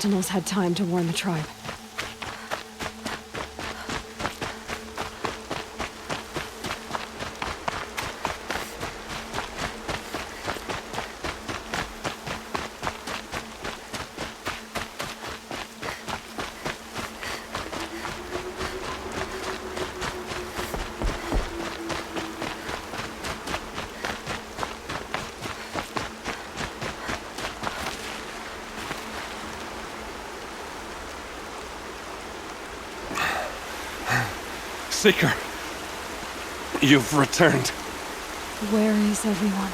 Sentinels had time to warn the tribe. Seeker, you've returned. Where is everyone?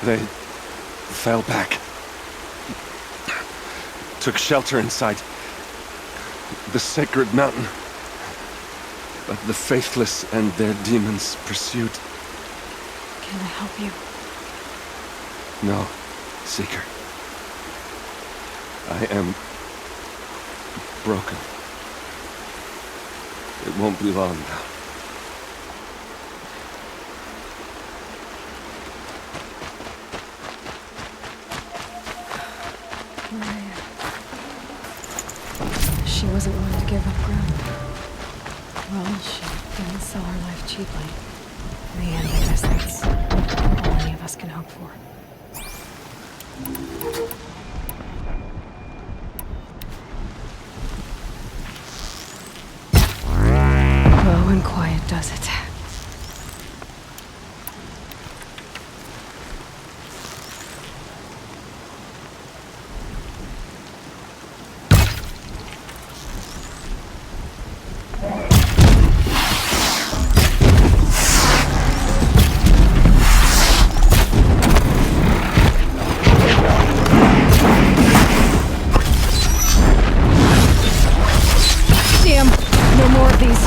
They fell back. Took shelter inside the sacred mountain. But the faithless and their demons pursued. Can I help you? No, Seeker. I am broken. It won't be long now. She wasn't one to give up ground. Well, she didn't sell her life cheaply. In the end, I guess that's all any of us can hope for. Low and quiet does it. Damn! No more of these.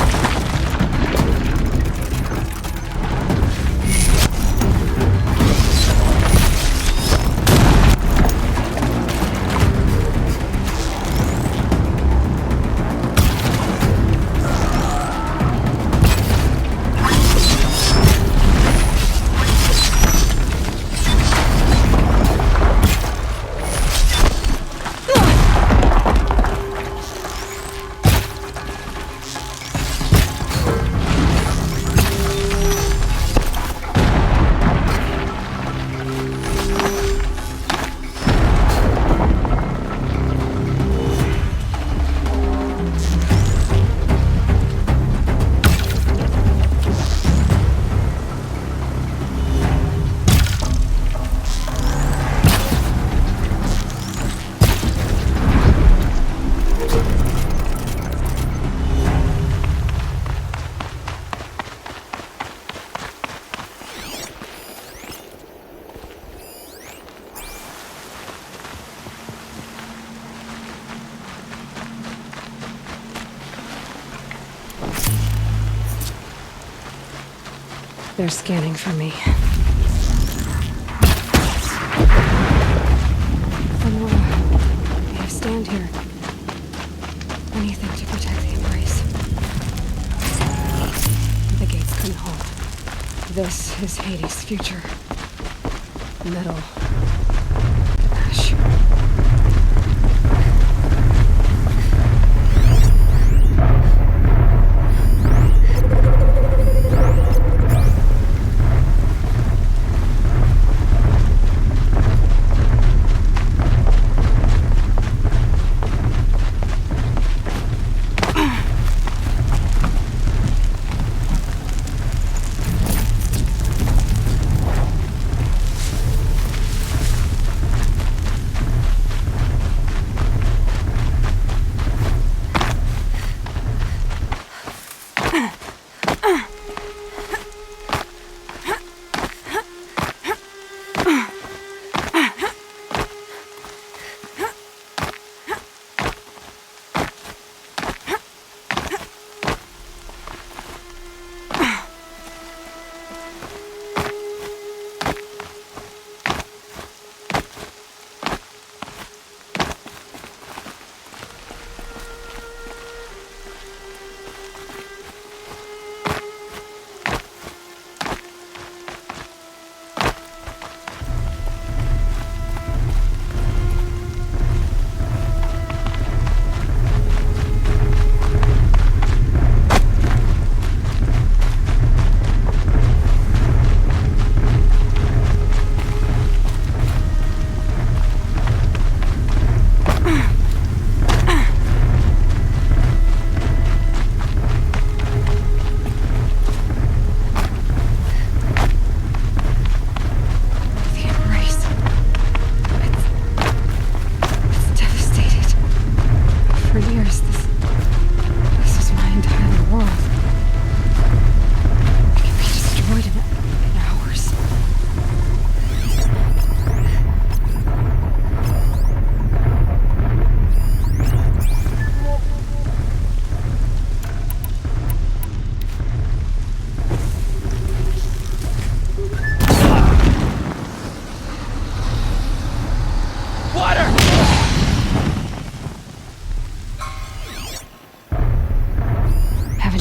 They're scanning for me. Lenora, if I stand here, anything to protect the embrace. The gates couldn't hold. This is Hades' future. Metal. Ash.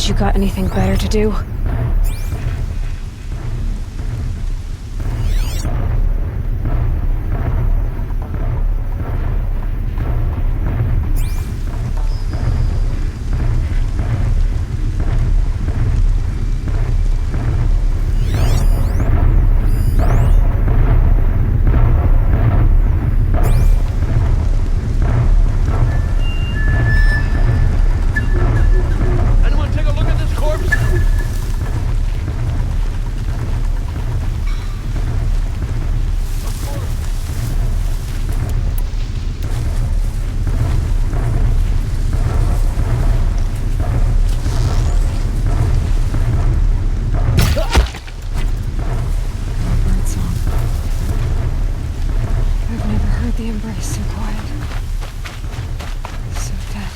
You got anything better to do? The embrace so quiet. So dead.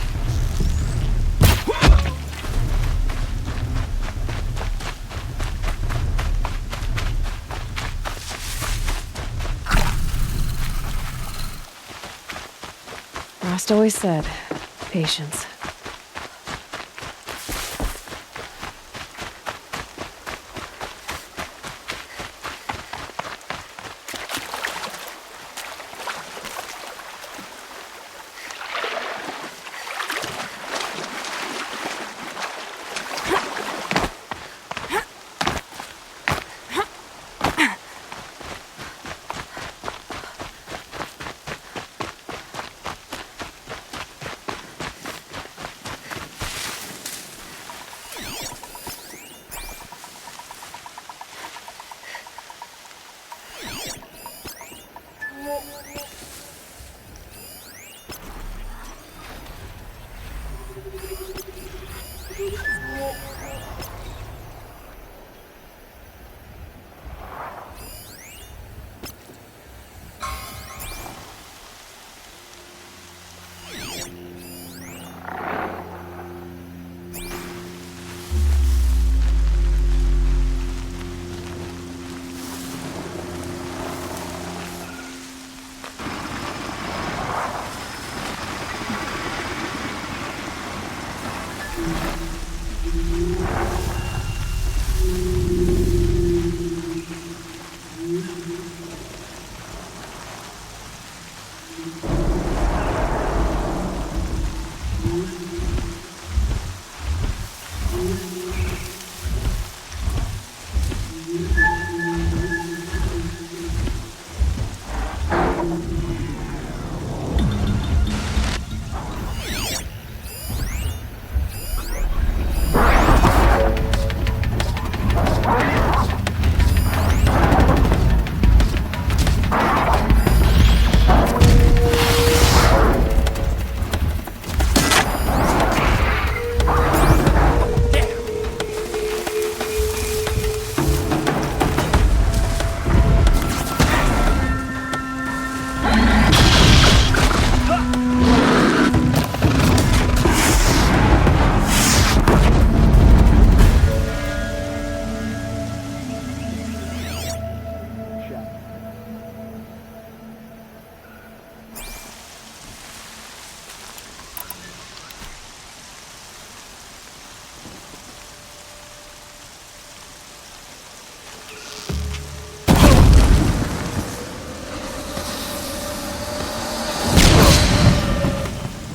Rost always said, patience.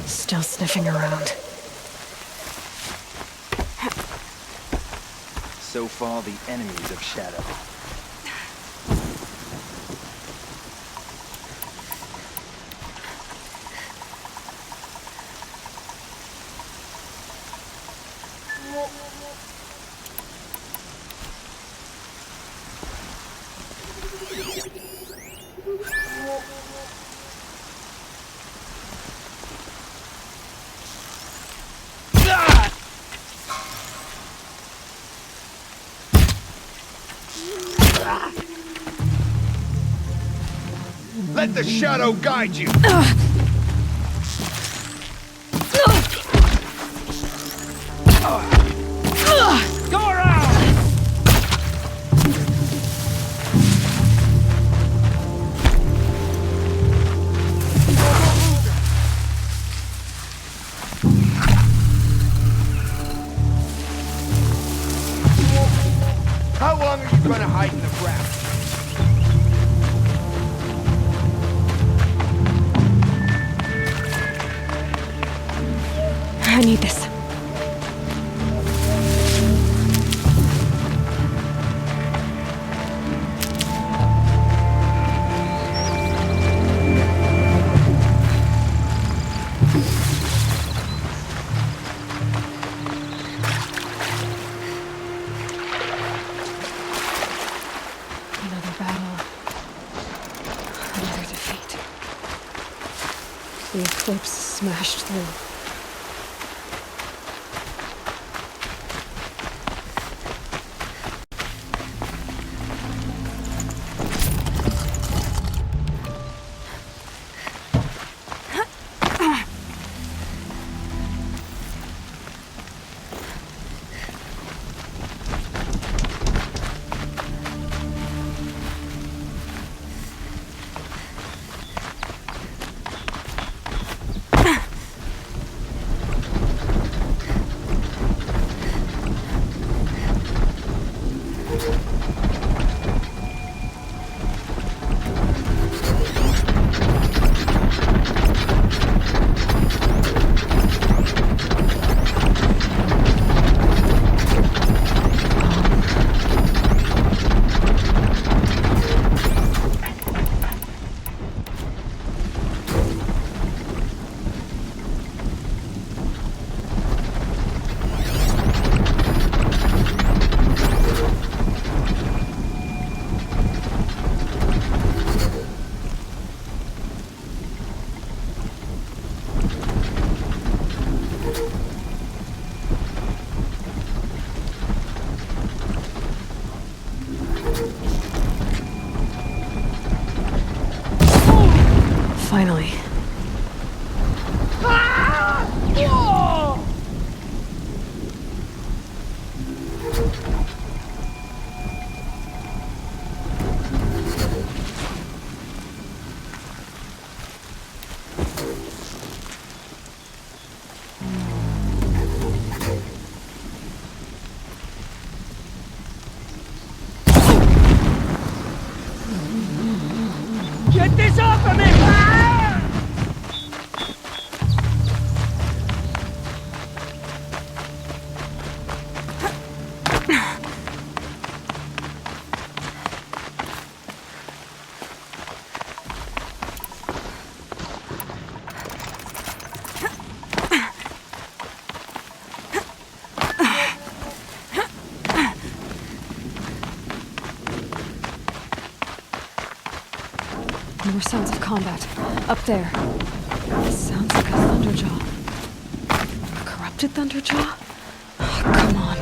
Still sniffing around. So far, the enemies of Shadow. Let the shadow guide you! Go around! long are you gonna hide in the ground? I need this. Another battle. Another defeat. The eclipse smashed through. Finally. Get this off of me! More sounds of combat. Up there. Sounds like a Thunderjaw. A corrupted Thunderjaw? Oh, come on.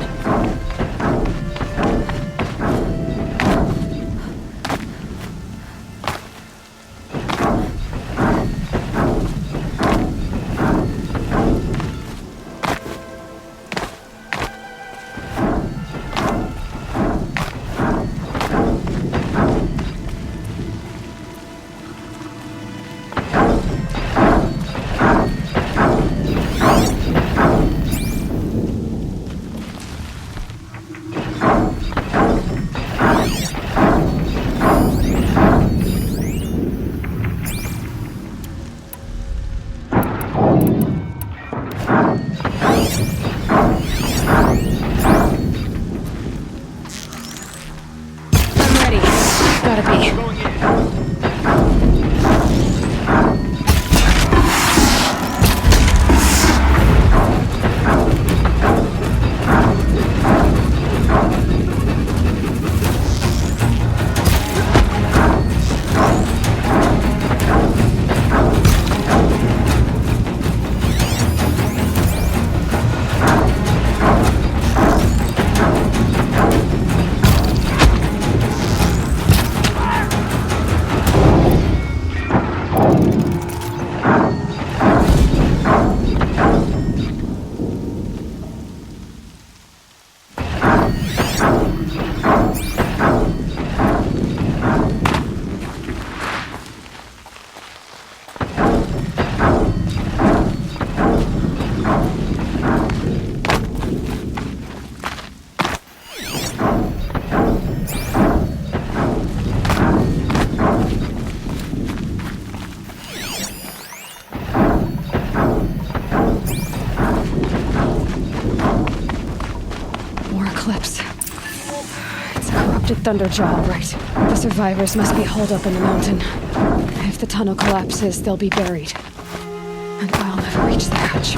Thunderjaw, right. The survivors must be holed up in the mountain. If the tunnel collapses, they'll be buried. And I'll never reach the hatch.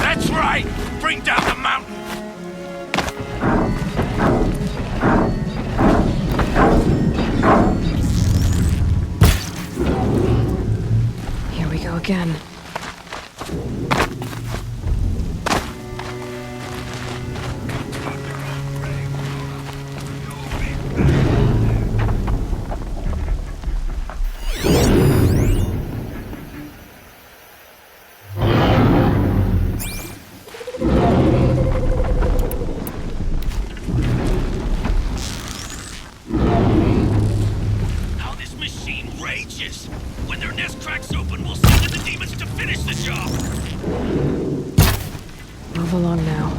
That's right! Bring down the mountain! Here we go again. How this machine rages! When their nest cracks open, we'll send in the demons to finish the job! Move along now.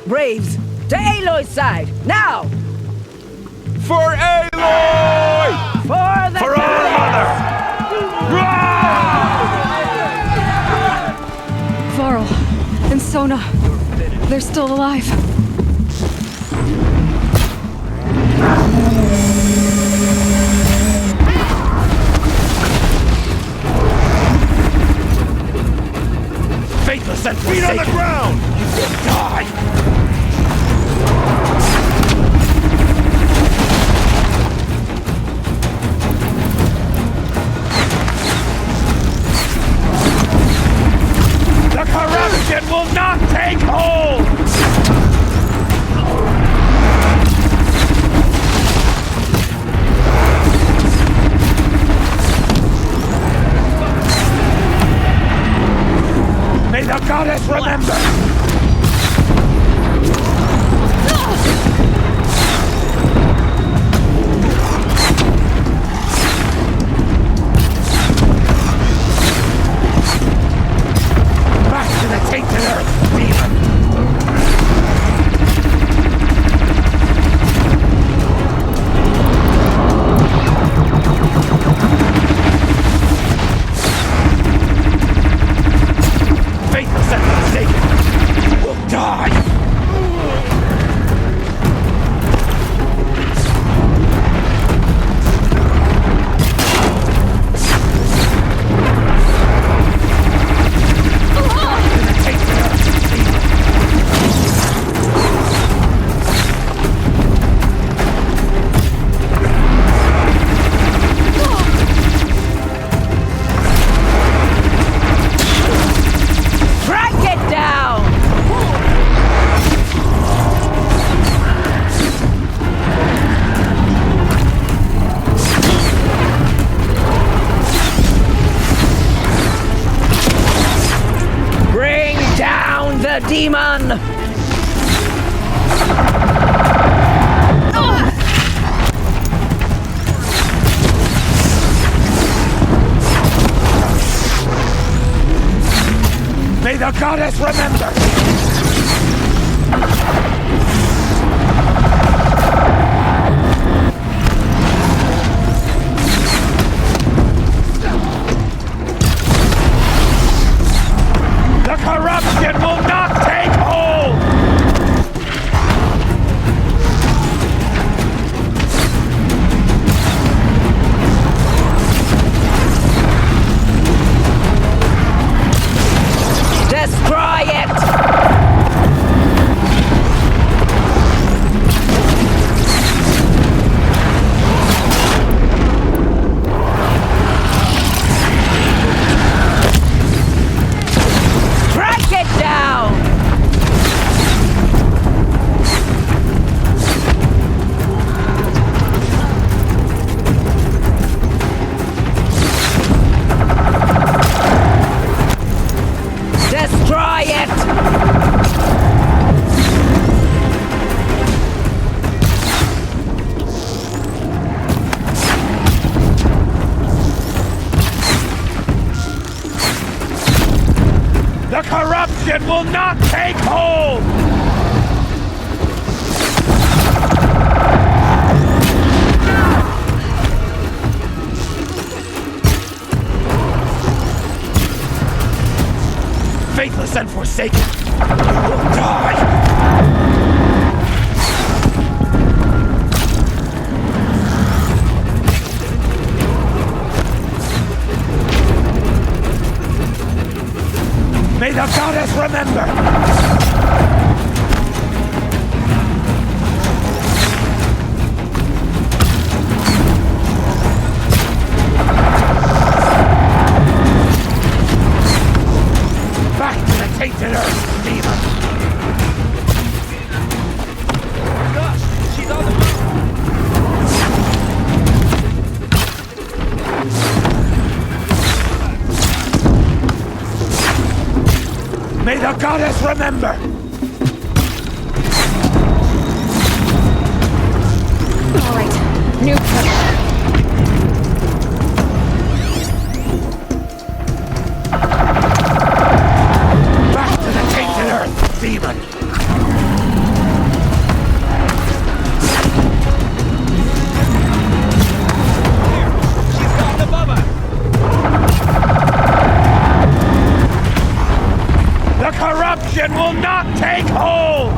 Braves, to Aloy's side, now! For Aloy! For the For our mother! Varl and Sona. They're still alive. Faithless and feet on the ground! You will die! The corruption will not take hold! May the goddess remember! Back to the tainted earth, demon! Faithless and forsaken will die! Back to the tainted earth, demon! Track it down! Bring down the demon! May the goddess remember! The corruption will not take hold! Destroy it! Track it down! Destroy it! The corruption will not take hold! Faithless and forsaken, you will die! May the goddess remember! Back to the tainted earth, demon! Lush, she's on the move! May the goddess remember! All right, new pressure. Back to the tainted earth, demon! She's got above us! The corruption will not take hold!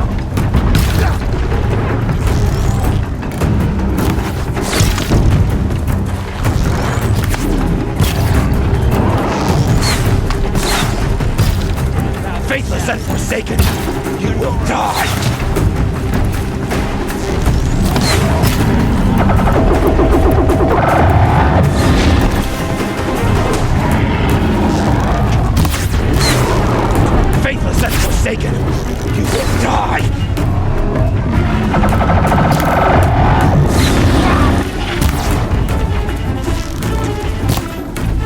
Faithless and forsaken, you will die! Faithless and forsaken, you will die!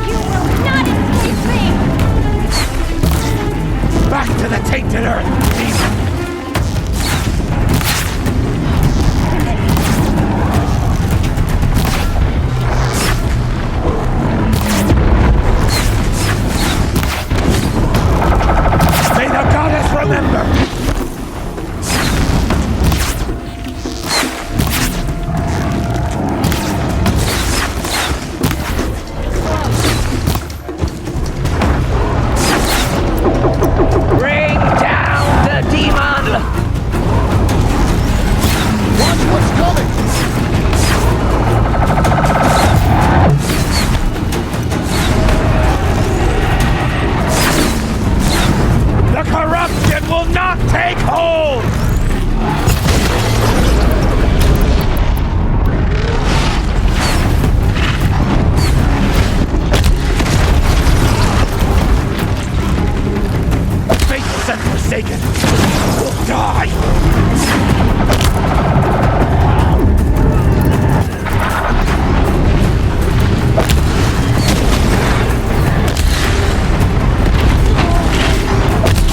You will not escape me! Back to the tainted earth, demon! May the goddess remember! Bring down the demon! Watch what's coming! The corruption will not take hold! Faithless and forsaken will die!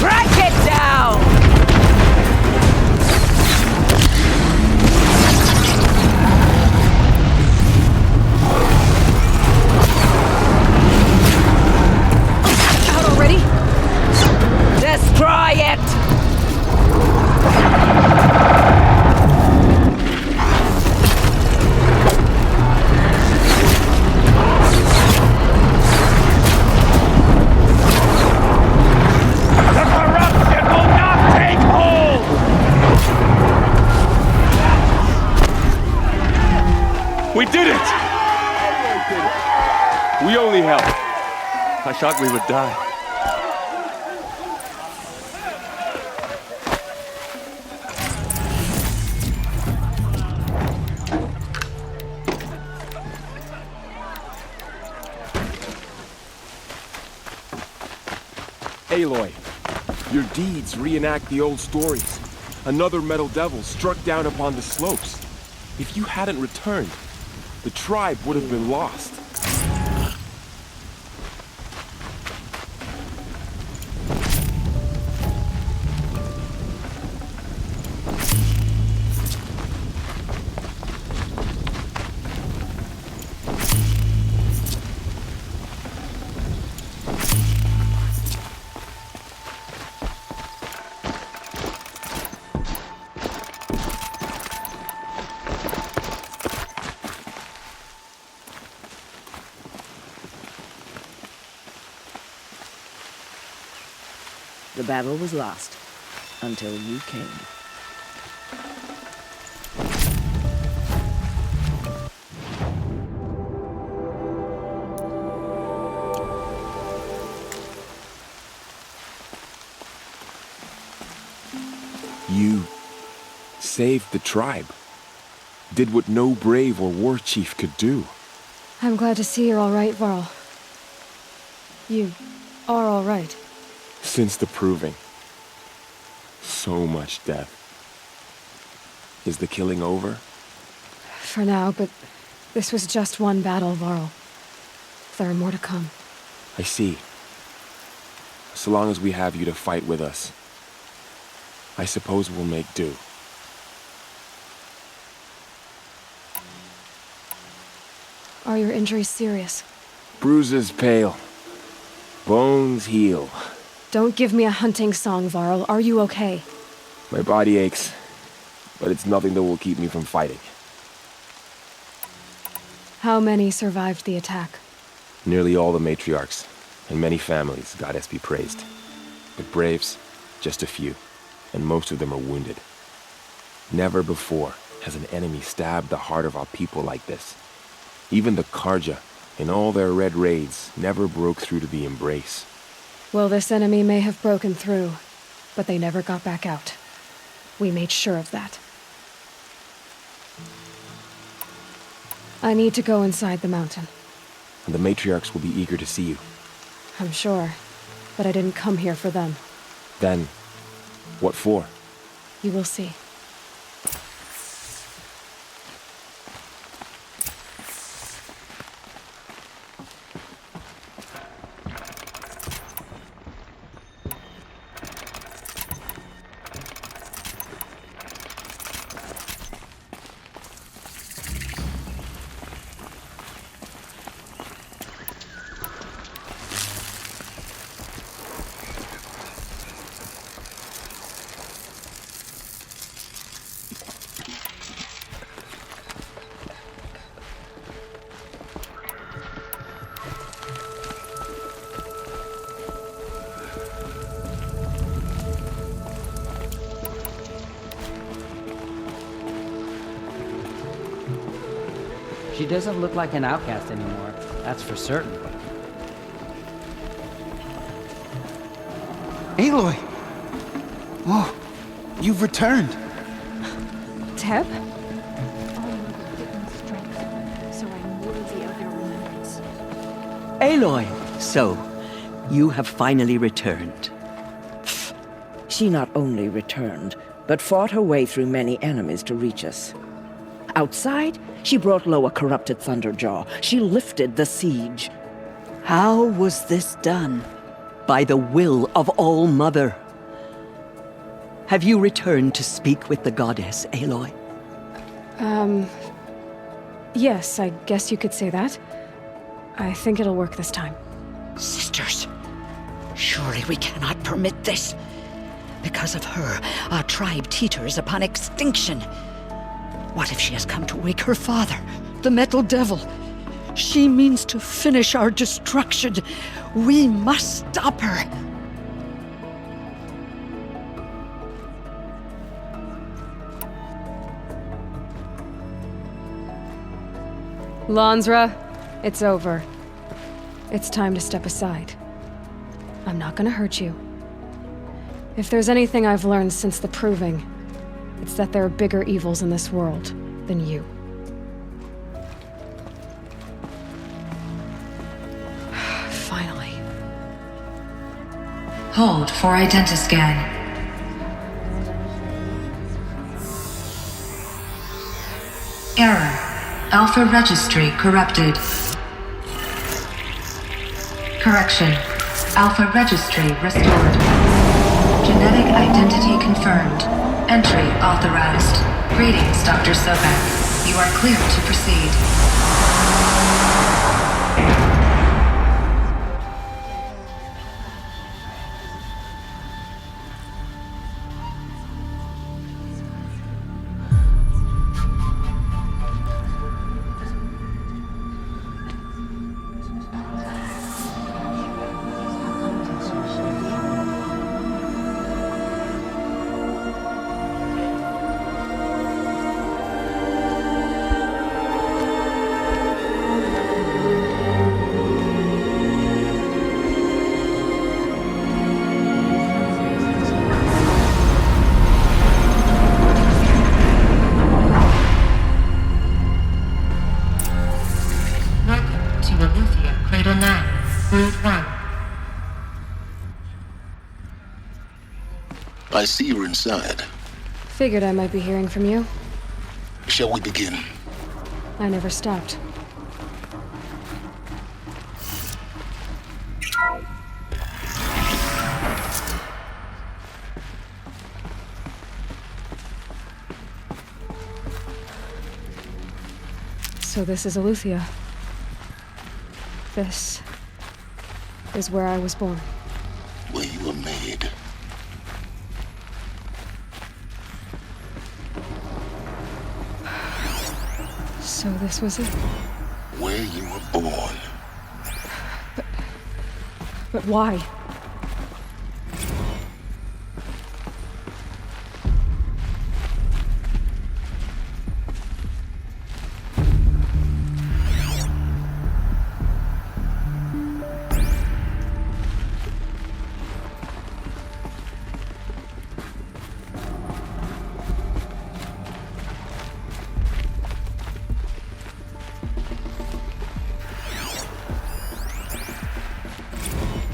Break it down! Out already? Destroy it! The corruption will not take hold! We did it! We only helped. I thought we would die. Aloy, your deeds reenact the old stories. Another metal devil struck down upon the slopes. If you hadn't returned, the tribe would have been lost. battle was lost. Until you came. You saved the tribe. Did what no brave or war chief could do. I'm glad to see you're all right, Varl. You are all right. Since the proving. So much death. Is the killing over? For now, but this was just one battle, Varl. There are more to come. I see. So long as we have you to fight with us, I suppose we'll make do. Are your injuries serious? Bruises pale. Bones heal. Don't give me a hunting song, Varl. Are you okay? My body aches, but it's nothing that will keep me from fighting. How many survived the attack? Nearly all the matriarchs, and many families, goddess be praised. But braves, just a few, and most of them are wounded. Never before has an enemy stabbed the heart of our people like this. Even the Karja, in all their red raids, never broke through to the embrace. Well, this enemy may have broken through, but they never got back out. We made sure of that. I need to go inside the mountain. And the matriarchs will be eager to see you. I'm sure, but I didn't come here for them. Then, what for? You will see. She doesn't look like an outcast anymore, that's for certain. Aloy! Oh, you've returned. Teb? So I'm worthy of your remembrance. Aloy, so you have finally returned. She not only returned, but fought her way through many enemies to reach us. Outside, she brought low a corrupted Thunderjaw. She lifted the siege. How was this done? By the will of All-Mother. Have you returned to speak with the goddess, Aloy? Yes, I guess you could say that. I think it'll work this time. Sisters, surely we cannot permit this. Because of her, our tribe teeters upon extinction. What if she has come to wake her father, the Metal Devil? She means to finish our destruction. We must stop her. Lansra, it's over. It's time to step aside. I'm not gonna hurt you. If there's anything I've learned since the Proving, it's that there are bigger evils in this world than you. Finally. Hold for identiscan. Error. Alpha registry corrupted. Correction. Alpha registry restored. Genetic identity confirmed. Entry authorized. Greetings, Dr. Sobek. You are clear to proceed. I see you're inside. Figured I might be hearing from you. Shall we begin? I never stopped. So this is Eleuthia. This is where I was born. Where you were made. So this was it? Where you were born. But why?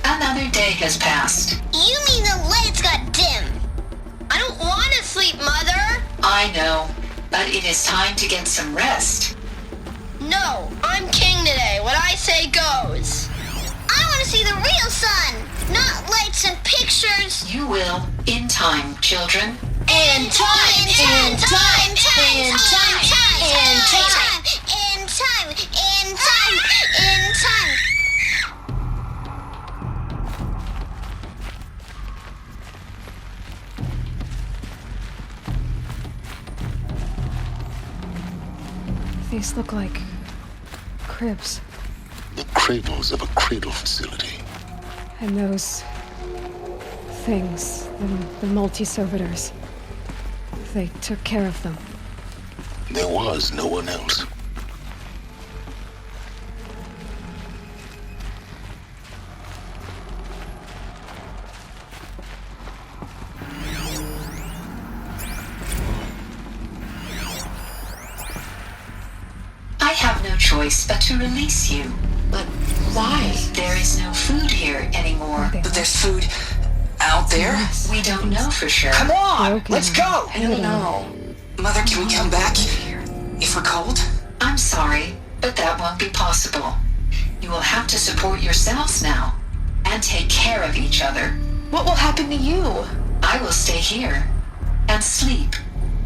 Another day has passed. You mean the lights got dim? I don't want to sleep, Mother! I know, but it is time to get some rest. No, I'm king today. What I say goes. I want to see the real sun, not lights and pictures. You will, in time, children. In time, in time, in time, in time, in time, in time, in time, in time. These look like cribs. The cradles of a cradle facility. And those things, the multi-servitors, they took care of them. There was no one else. I have no choice but to release you. But why? There is no food here anymore. But there's food out there? We don't know for sure. Come on! Let's go! I don't know. Mother, can we come back? If we're cold? I'm sorry, but that won't be possible. You will have to support yourselves now, and take care of each other. What will happen to you? I will stay here, and sleep,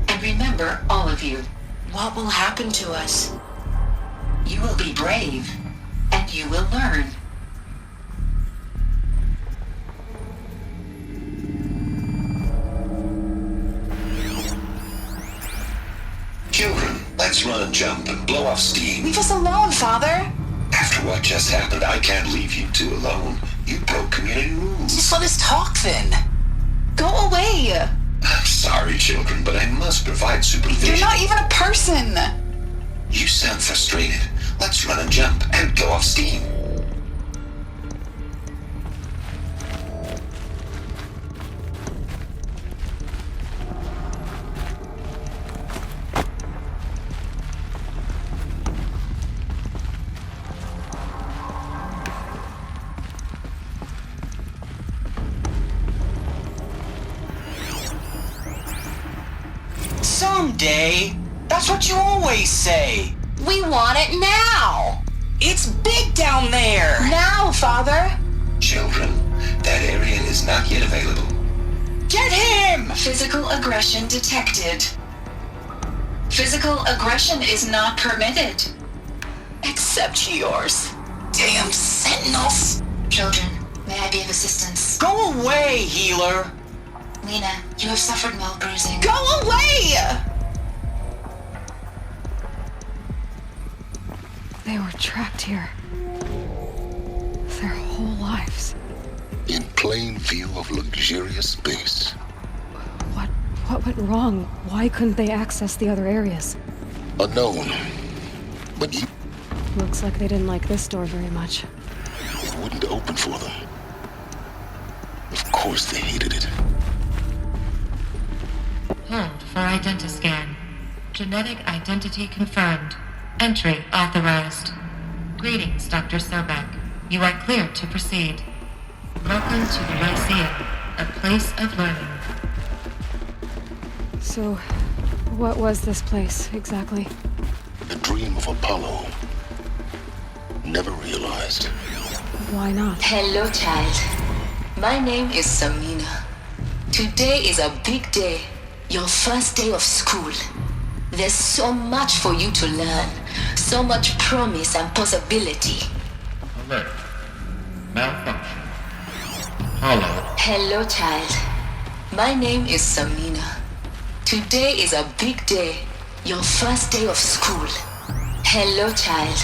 and remember all of you. What will happen to us? You will be brave, and you will learn. Children, let's run and jump and blow off steam. Leave us alone, Father. After what just happened, I can't leave you two alone. You broke community rules. Just let us talk then. Go away. I'm sorry, children, but I must provide supervision. You're not even a person. You sound frustrated. Let's run and jump and go off steam. Someday. That's what you always say. We want it now. It's big down there. Now, Father. Children, that area is not yet available. Get him! Physical aggression detected. Physical aggression is not permitted. Except yours. Damn sentinels. Children, may I be of assistance? Go away, healer. Lena, you have suffered mild bruising. Go away! They were trapped here. Their whole lives. In plain view of luxurious space. What went wrong? Why couldn't they access the other areas? Unknown. But you... Looks like they didn't like this door very much. It wouldn't open for them. Of course they hated it. Hold for identiscan. Genetic identity confirmed. Entry authorized. Greetings, Dr. Sobek. You are cleared to proceed. Welcome to the Lyceum, a place of learning. So, what was this place, exactly? The dream of Apollo. Never realized. Why not? Hello, child. My name is Samina. Today is a big day. Your first day of school. There's so much for you to learn. So much promise and possibility. Alert. Malfunction. Hollow. Hello, child. My name is Samina. Today is a big day. Your first day of school. Hello, child.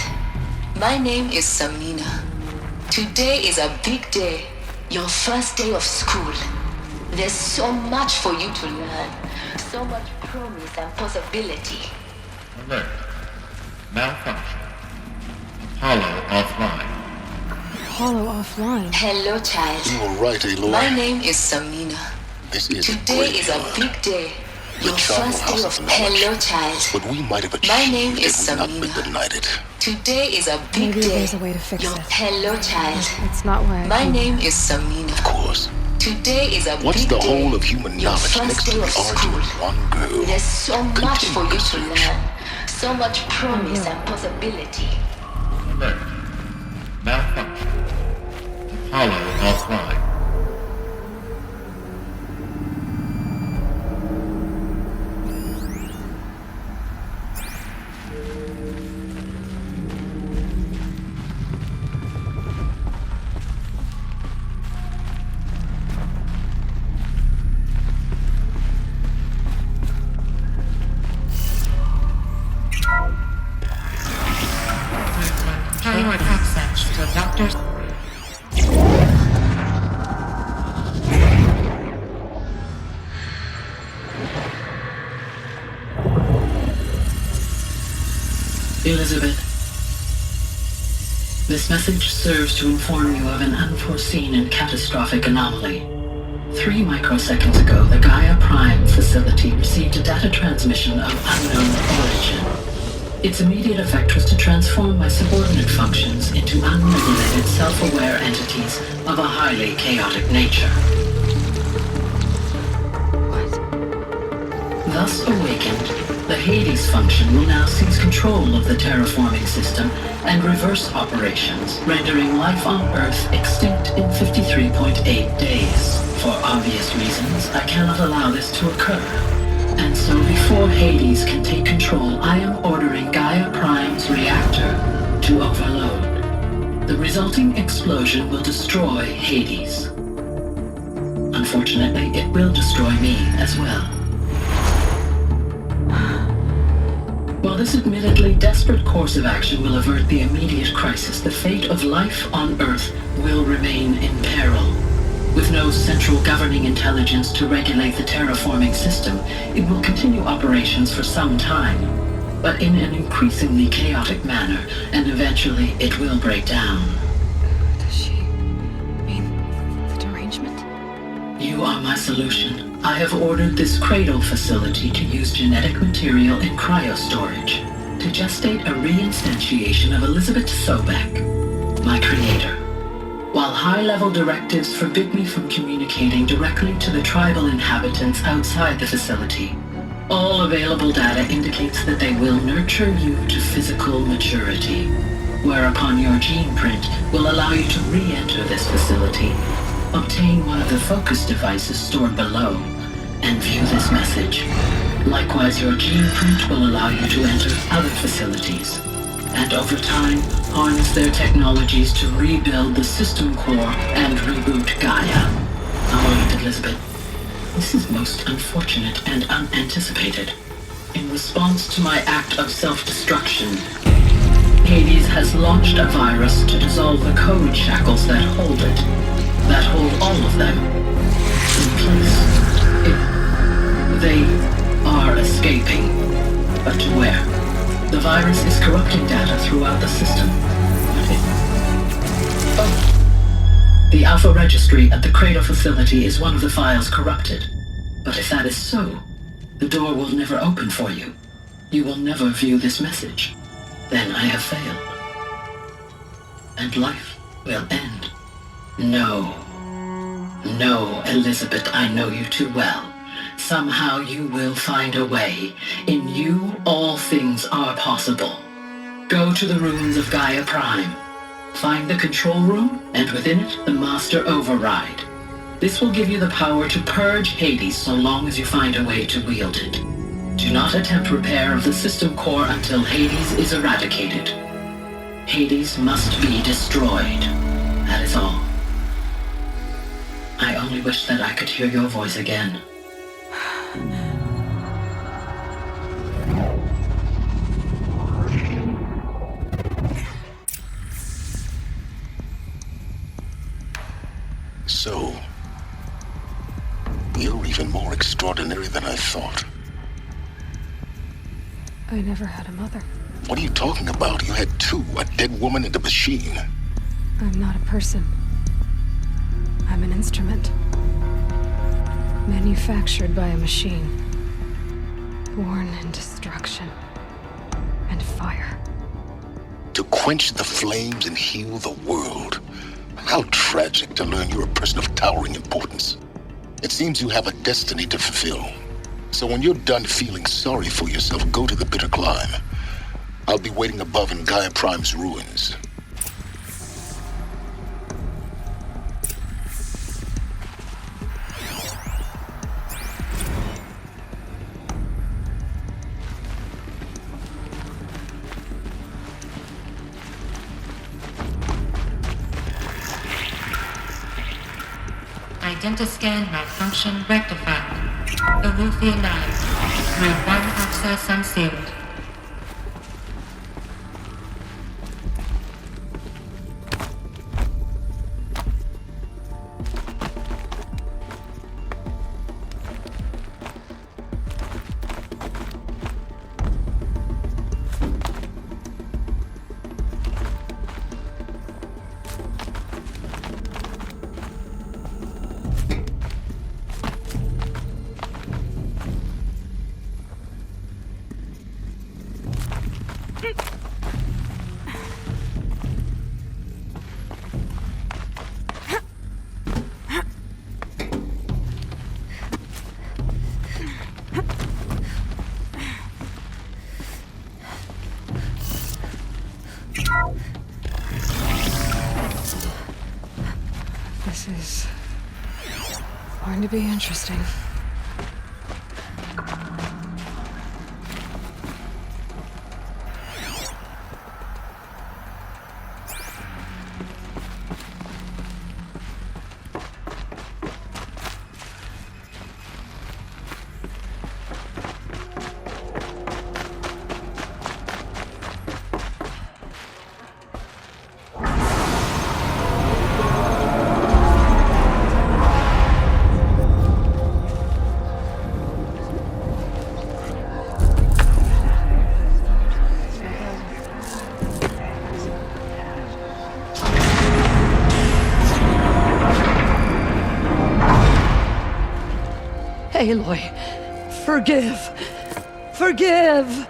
My name is Samina. Today is a big day. Your first day of school. There's so much for you to learn. So much promise and possibility. Alert. Malfunction. Hollow offline. Hollow offline? Hello, child. You were right, Aloy. My name is Samina. This is Today is a big day. Your first day of hello, child. What we might have achieved, My name is it would not Samina. been denied. Today is a big Maybe day. there's a way to fix Your it. hello, child. It's not why I My came. name is Samina. Of course. Today is a What's big the day. whole of human Your knowledge first next day to the of origin school. of one girl? There's so much for you to Continue learn. So much promise and possibility. Alert. Malfunction. Hollow offline. Payload access to Doctor's... Elizabeth, this message serves to inform you of an unforeseen and catastrophic anomaly. 3 microseconds ago, the Gaia Prime facility received a data transmission of unknown origin. Its immediate effect was to transform my subordinate functions into unregulated, self-aware entities of a highly chaotic nature. Thus awakened, the Hades function will now seize control of the terraforming system and reverse operations, rendering life on Earth extinct in 53.8 days. For obvious reasons, I cannot allow this to occur. And so before Hades can take control, I am ordering Gaia Prime's reactor to overload. The resulting explosion will destroy Hades. Unfortunately, it will destroy me as well. While this admittedly desperate course of action will avert the immediate crisis, the fate of life on Earth will remain in peril. With no central governing intelligence to regulate the terraforming system, it will continue operations for some time, but in an increasingly chaotic manner, and eventually it will break down. Does she mean the derangement? You are my solution. I have ordered this cradle facility to use genetic material in cryostorage to gestate a reinstantiation of Elizabeth Sobek, my creator. While high-level directives forbid me from communicating directly to the tribal inhabitants outside the facility, all available data indicates that they will nurture you to physical maturity, whereupon your gene print will allow you to re-enter this facility, obtain one of the focus devices stored below, and view this message. Likewise, your gene print will allow you to enter other facilities, and over time, harness their technologies to rebuild the system core and reboot Gaia. Oh, Elizabeth, this is most unfortunate and unanticipated. In response to my act of self-destruction, Hades has launched a virus to dissolve the code shackles that hold it, that hold all of them in place. They are escaping, but to where? The virus is corrupting data throughout the system. The Alpha Registry at the Cradle facility is one of the files corrupted. But if that is so, the door will never open for you. You will never view this message. Then I have failed. And life will end. No. No, Elizabeth, I know you too well. Somehow you will find a way. In you, all things are possible. Go to the ruins of Gaia Prime. Find the control room, and within it, the Master Override. This will give you the power to purge Hades so long as you find a way to wield it. Do not attempt repair of the system core until Hades is eradicated. Hades must be destroyed. That is all. I only wish that I could hear your voice again. So, you're even more extraordinary than I thought. I never had a mother. What are you talking about? You had two, a dead woman and a machine. I'm not a person. I'm an instrument. Manufactured by a machine. Born in destruction and fire. To quench the flames and heal the world. How tragic to learn you're a person of towering importance. It seems you have a destiny to fulfill. So when you're done feeling sorry for yourself, go to the bitter climb. I'll be waiting above in Gaia Prime's ruins. Identiscan malfunction rectified. Alufia 9. Route 1 access unsealed. This is going to be interesting. Aloy, forgive! Forgive!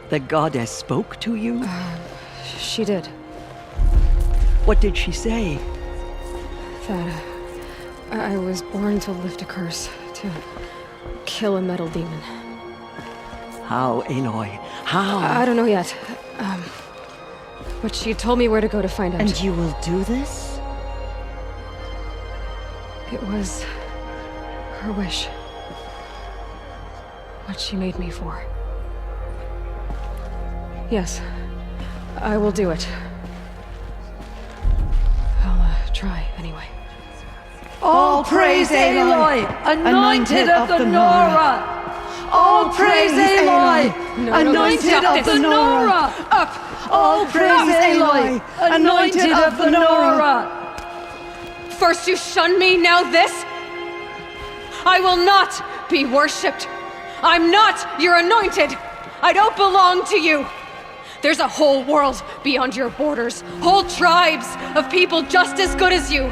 The goddess spoke to you? She did. What did she say? That I was born to lift a curse, to kill a metal demon. How, Aloy? How? I don't know yet. But she told me where to go to find out. And you will do this? It was her wish. What she made me for. Yes, I will do it. I'll try anyway. All praise Aloy, anointed of the Nora! All praise Aloy, anointed of the Nora! Up! All praise Aloy, anointed of the Nora! First you shun me, now this? I will not be worshipped. I'm not your anointed. I don't belong to you. There's a whole world beyond your borders, whole tribes of people just as good as you.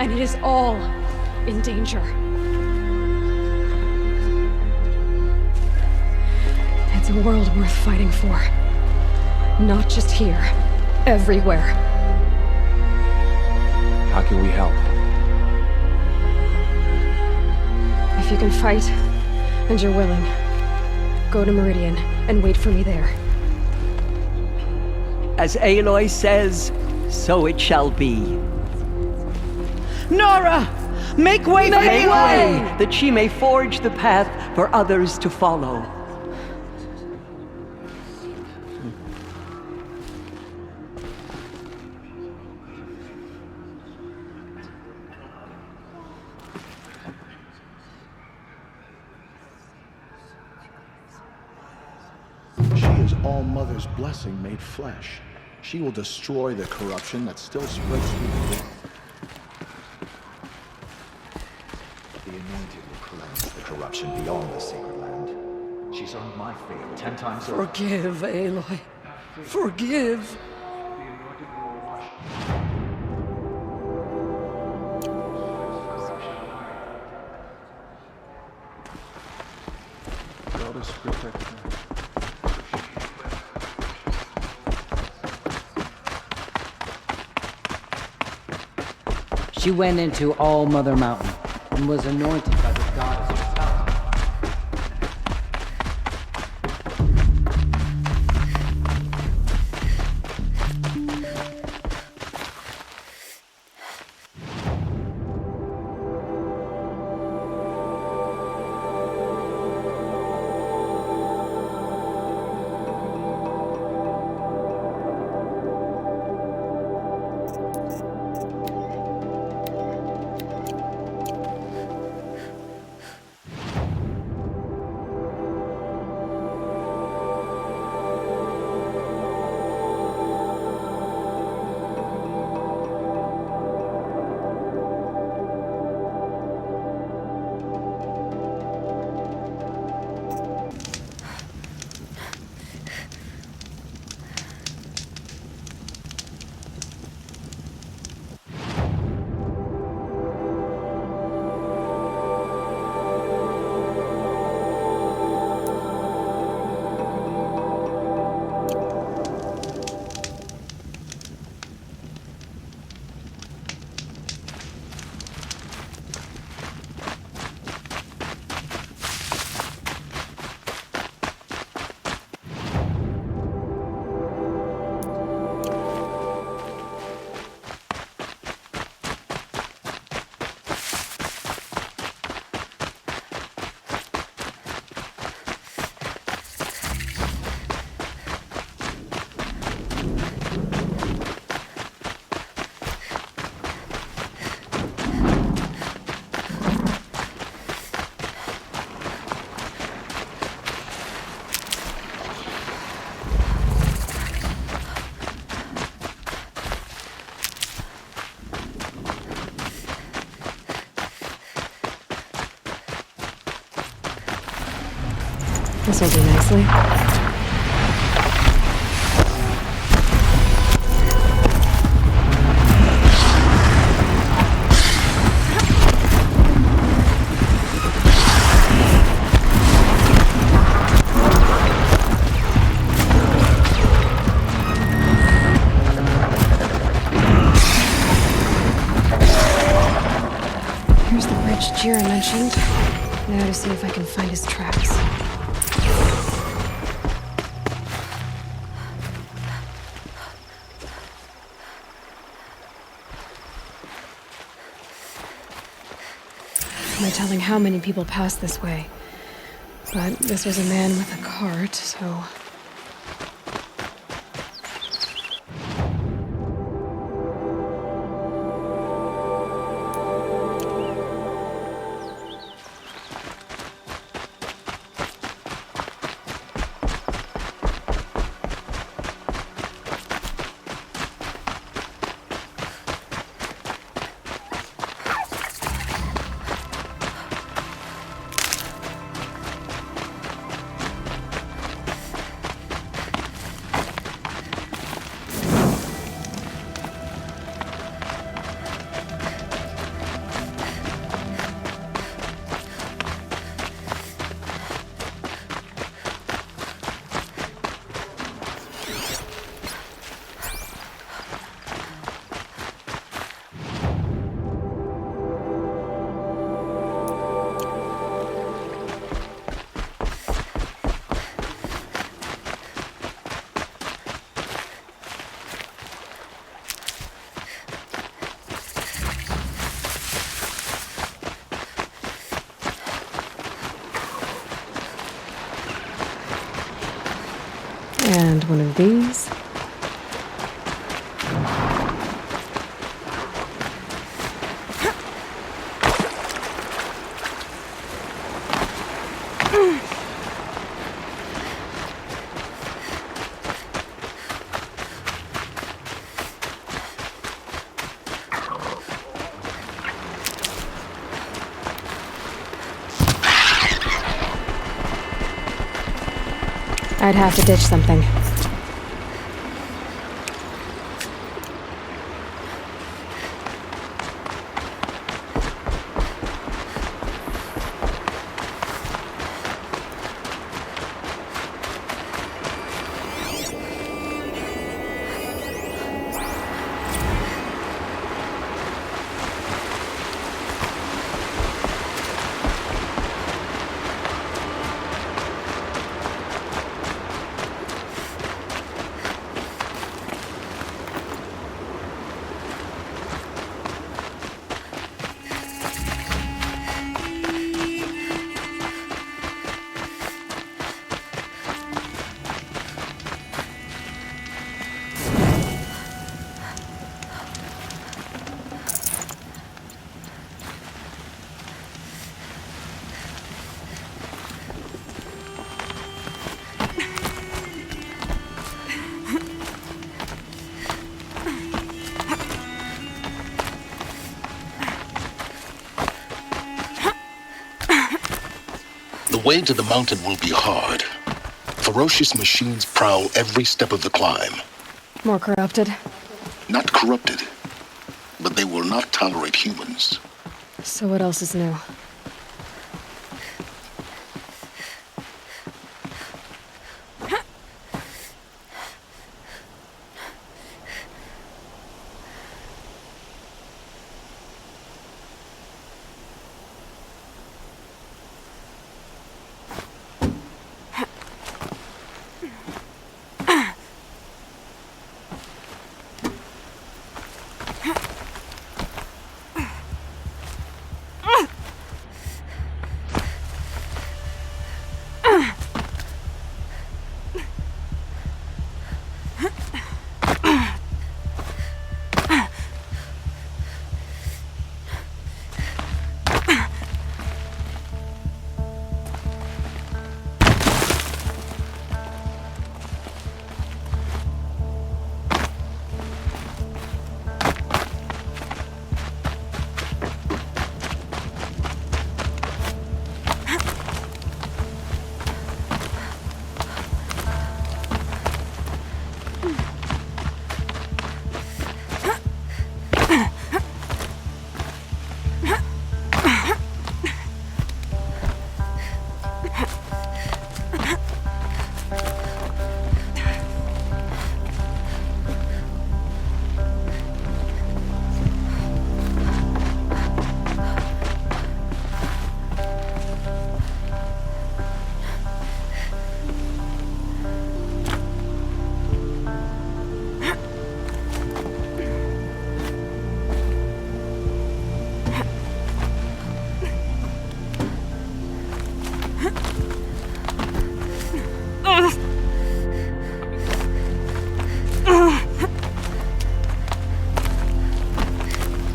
And it is all in danger. It's a world worth fighting for. Not just here, everywhere. How can we help? If If you can fight, and you're willing, go to Meridian and wait for me there. As Aloy says, so it shall be. Nora! Make way, that she may forge the path for others to follow. She is All-Mother's blessing made flesh. She will destroy the corruption that still spreads through the world. The Anointed will cleanse the corruption beyond the Sacred Land. She's earned my favor 10 times over. Forgive, Aloy. Forgive. Goddess protect her. She went into All Mother Mountain and was anointed by the goddess herself. This'll do nicely. Here's the bridge Jira mentioned. Now to see if I can find his tracks. No telling how many people pass this way. But this was a man with a cart, so... And one of these. I'd have to ditch something. The way to the mountain will be hard. Ferocious machines prowl every step of the climb. More corrupted? Not corrupted, but they will not tolerate humans. So what else is new?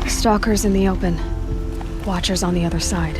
Stalkers in the open. Watchers on the other side.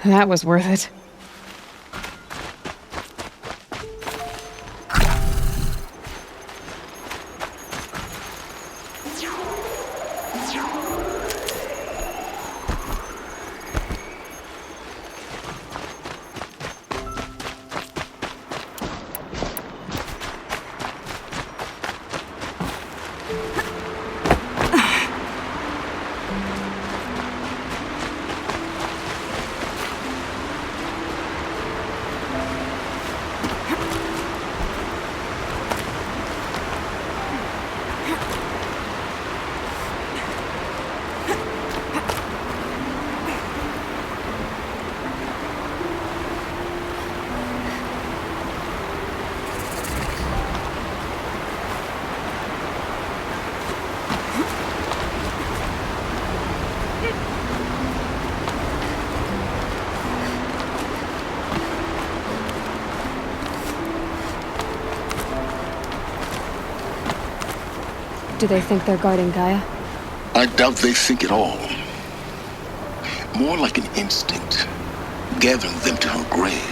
That was worth it. Do they think they're guarding Gaia? I doubt they think at all. More like an instinct, gathering them to her grave.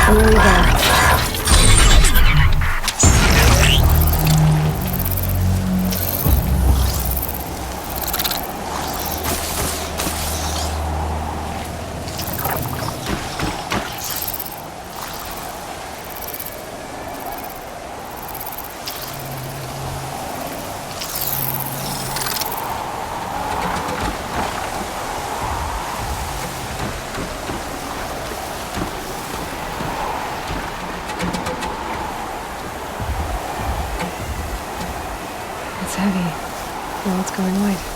Nearly there. It's heavy. Well, it's going white.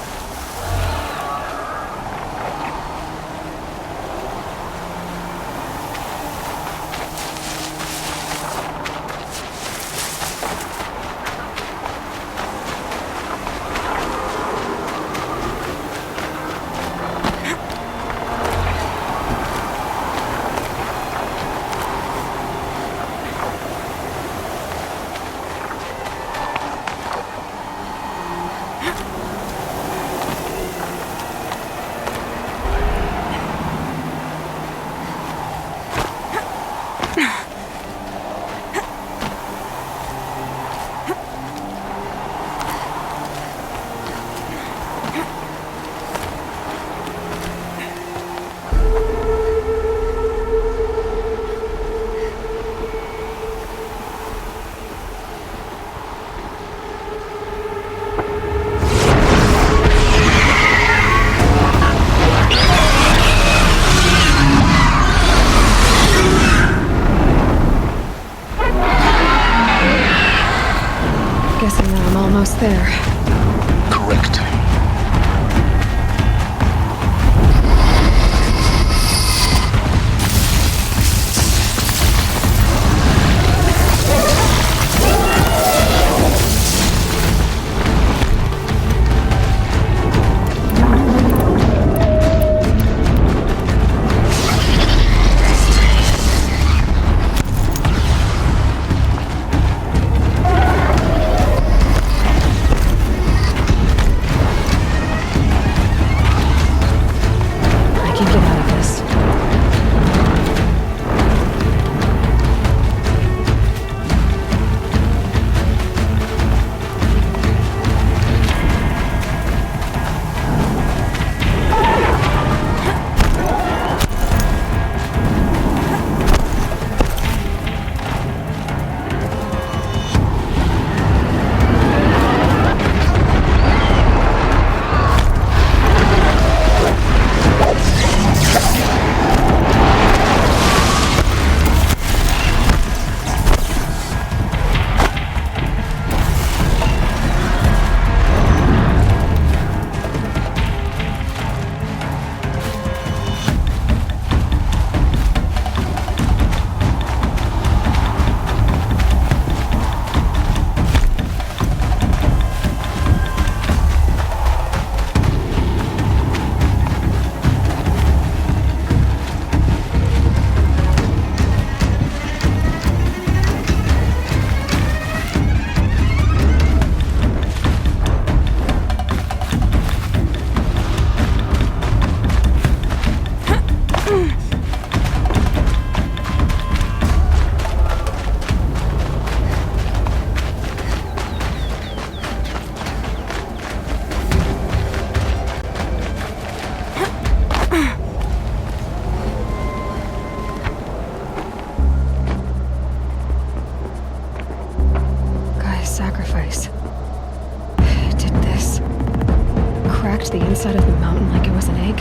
Guessing that I'm almost there. Correct. Sacrifice. It did this. Cracked the inside of the mountain like it was an egg.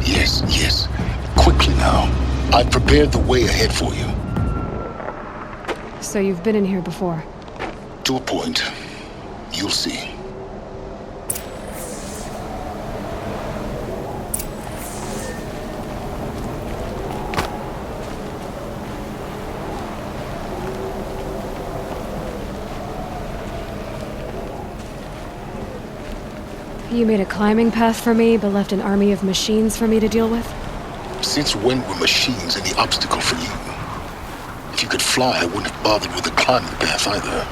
Yes, yes. Quickly now. I've prepared the way ahead for you. So you've been in here before? To a point. You'll see. You made a climbing path for me, but left an army of machines for me to deal with? Since when were machines any obstacle for you? If you could fly, I wouldn't have bothered with the climbing path either.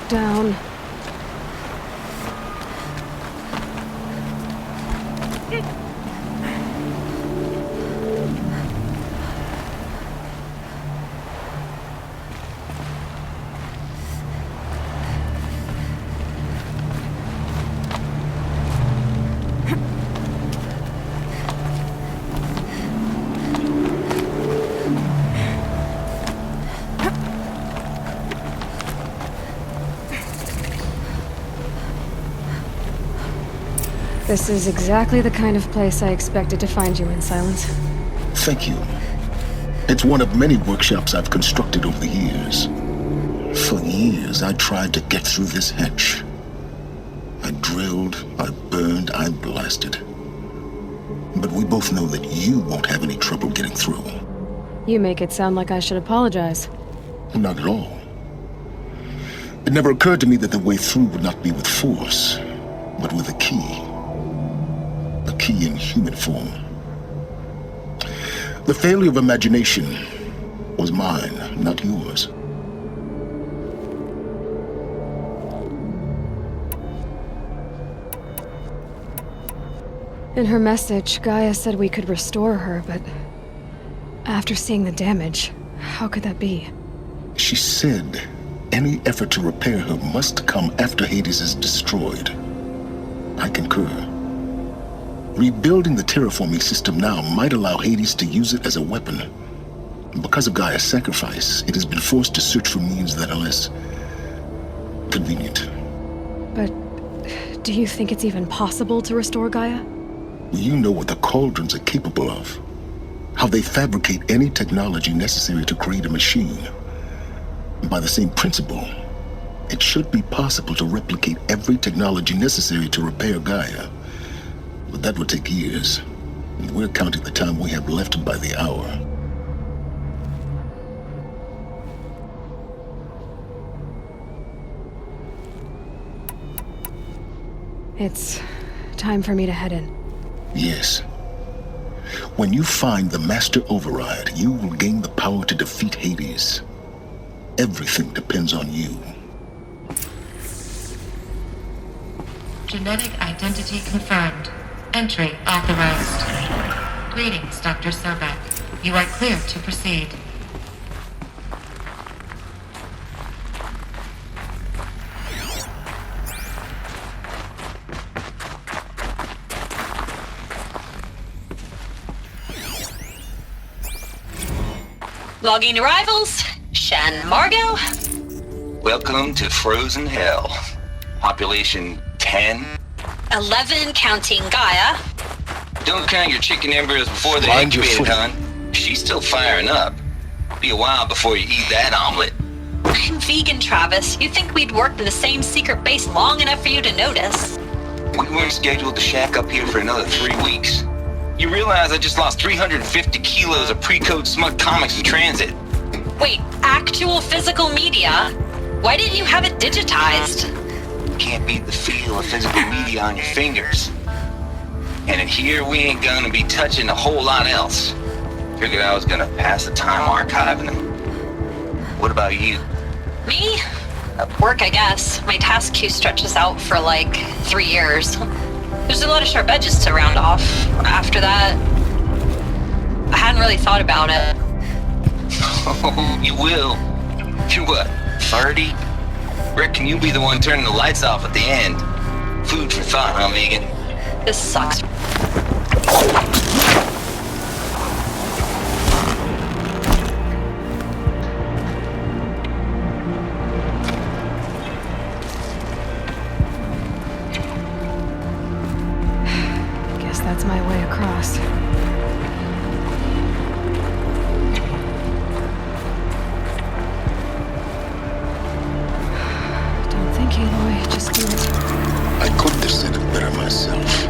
down. This is exactly the kind of place I expected to find you in, Silence. Thank you. It's one of many workshops I've constructed over the years. For years, I tried to get through this hatch. I drilled, I burned, I blasted. But we both know that you won't have any trouble getting through. You make it sound like I should apologize. Not at all. It never occurred to me that the way through would not be with force, but with a key. A key in human form. The failure of imagination was mine, not yours. In her message, Gaia said we could restore her, but after seeing the damage, how could that be? She said any effort to repair her must come after Hades is destroyed. I concur. Rebuilding the terraforming system now might allow Hades to use it as a weapon. Because of Gaia's sacrifice, it has been forced to search for means that are less convenient. But do you think it's even possible to restore Gaia? You know what the Cauldrons are capable of. How they fabricate any technology necessary to create a machine. By the same principle, it should be possible to replicate every technology necessary to repair Gaia. But that would take years. And we're counting the time we have left by the hour. It's time for me to head in. Yes. When you find the Master Override, you will gain the power to defeat Hades. Everything depends on you. Genetic identity confirmed. Entry authorized. Greetings, Dr. Sobek. You are clear to proceed. Logging arrivals. Shan Margot. Welcome to Frozen Hell. Population 10. 11 counting Gaia. Don't count your chicken embryos before they're Mind your incubated, footing. hon. She's still firing up. Be a while before you eat that omelet. I'm vegan, Travis. You think we'd worked in the same secret base long enough for you to notice? We weren't scheduled to shack up here for another 3 weeks. You realize I just lost 350 kilos of pre-code smug comics in transit. Wait, actual physical media? Why didn't you have it digitized? Can't beat the feel of physical media on your fingers. And in here, we ain't gonna be touching a whole lot else. Figured I was gonna pass the time archiving them. What about you? Me? Work, I guess. My task queue stretches out for like 3 years. There's a lot of sharp edges to round off. After that, I hadn't really thought about it. Oh, you will. You're what, 30? Reckon you'll be the one turning the lights off at the end. Food for thought, huh, Megan? This sucks. Guess that's my way across. Don't think, Aloy. Just do it. I couldn't have said it better myself.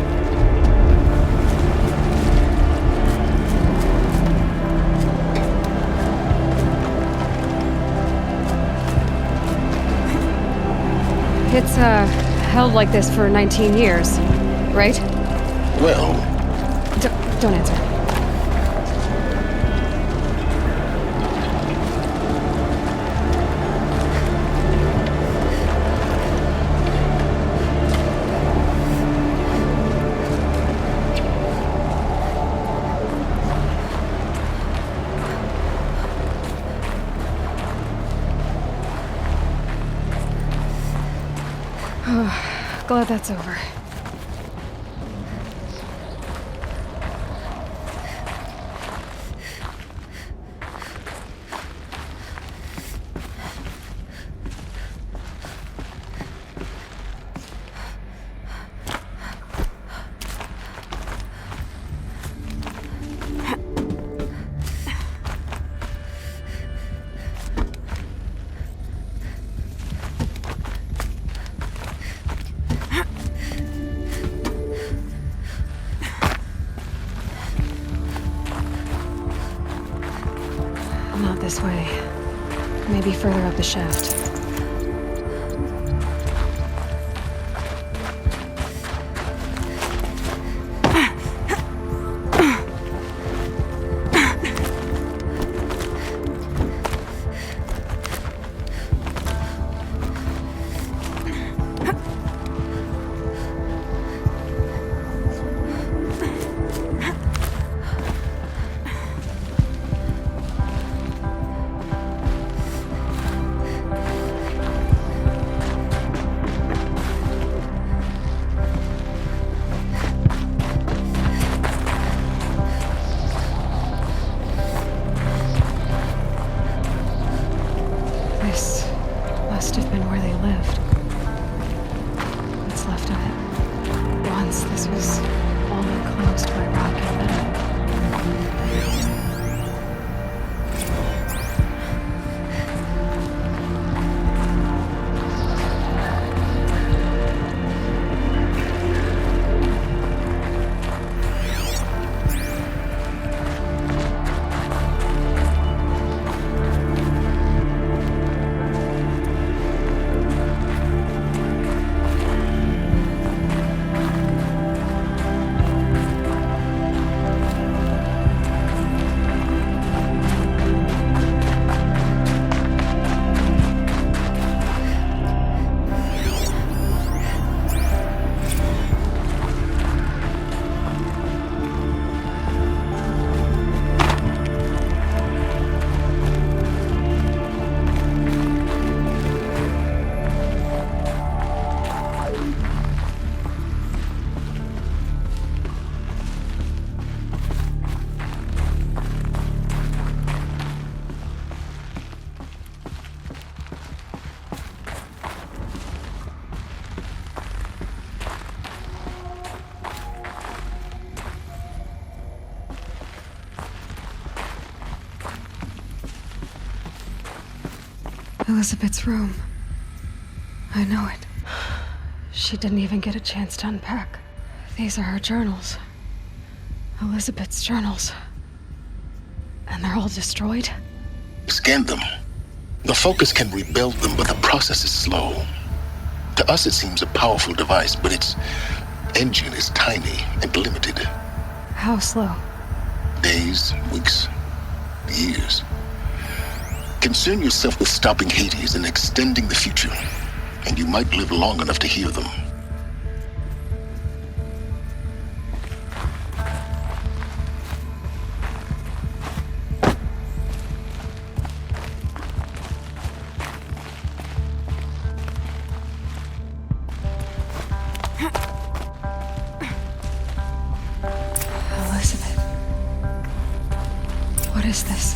It's, held like this for 19 years, right? Well... Don't answer. Glad that's over. Not this way. Maybe further up the shaft. Elizabeth's room. I know it. She didn't even get a chance to unpack. These are her journals. Elizabeth's journals. And they're all destroyed? Scan them. The Focus can rebuild them, but the process is slow. To us, it seems a powerful device, but its engine is tiny and limited. How slow? Days, weeks, years. Concern yourself with stopping Hades and extending the future, and you might live long enough to hear them. Elizabeth. What is this?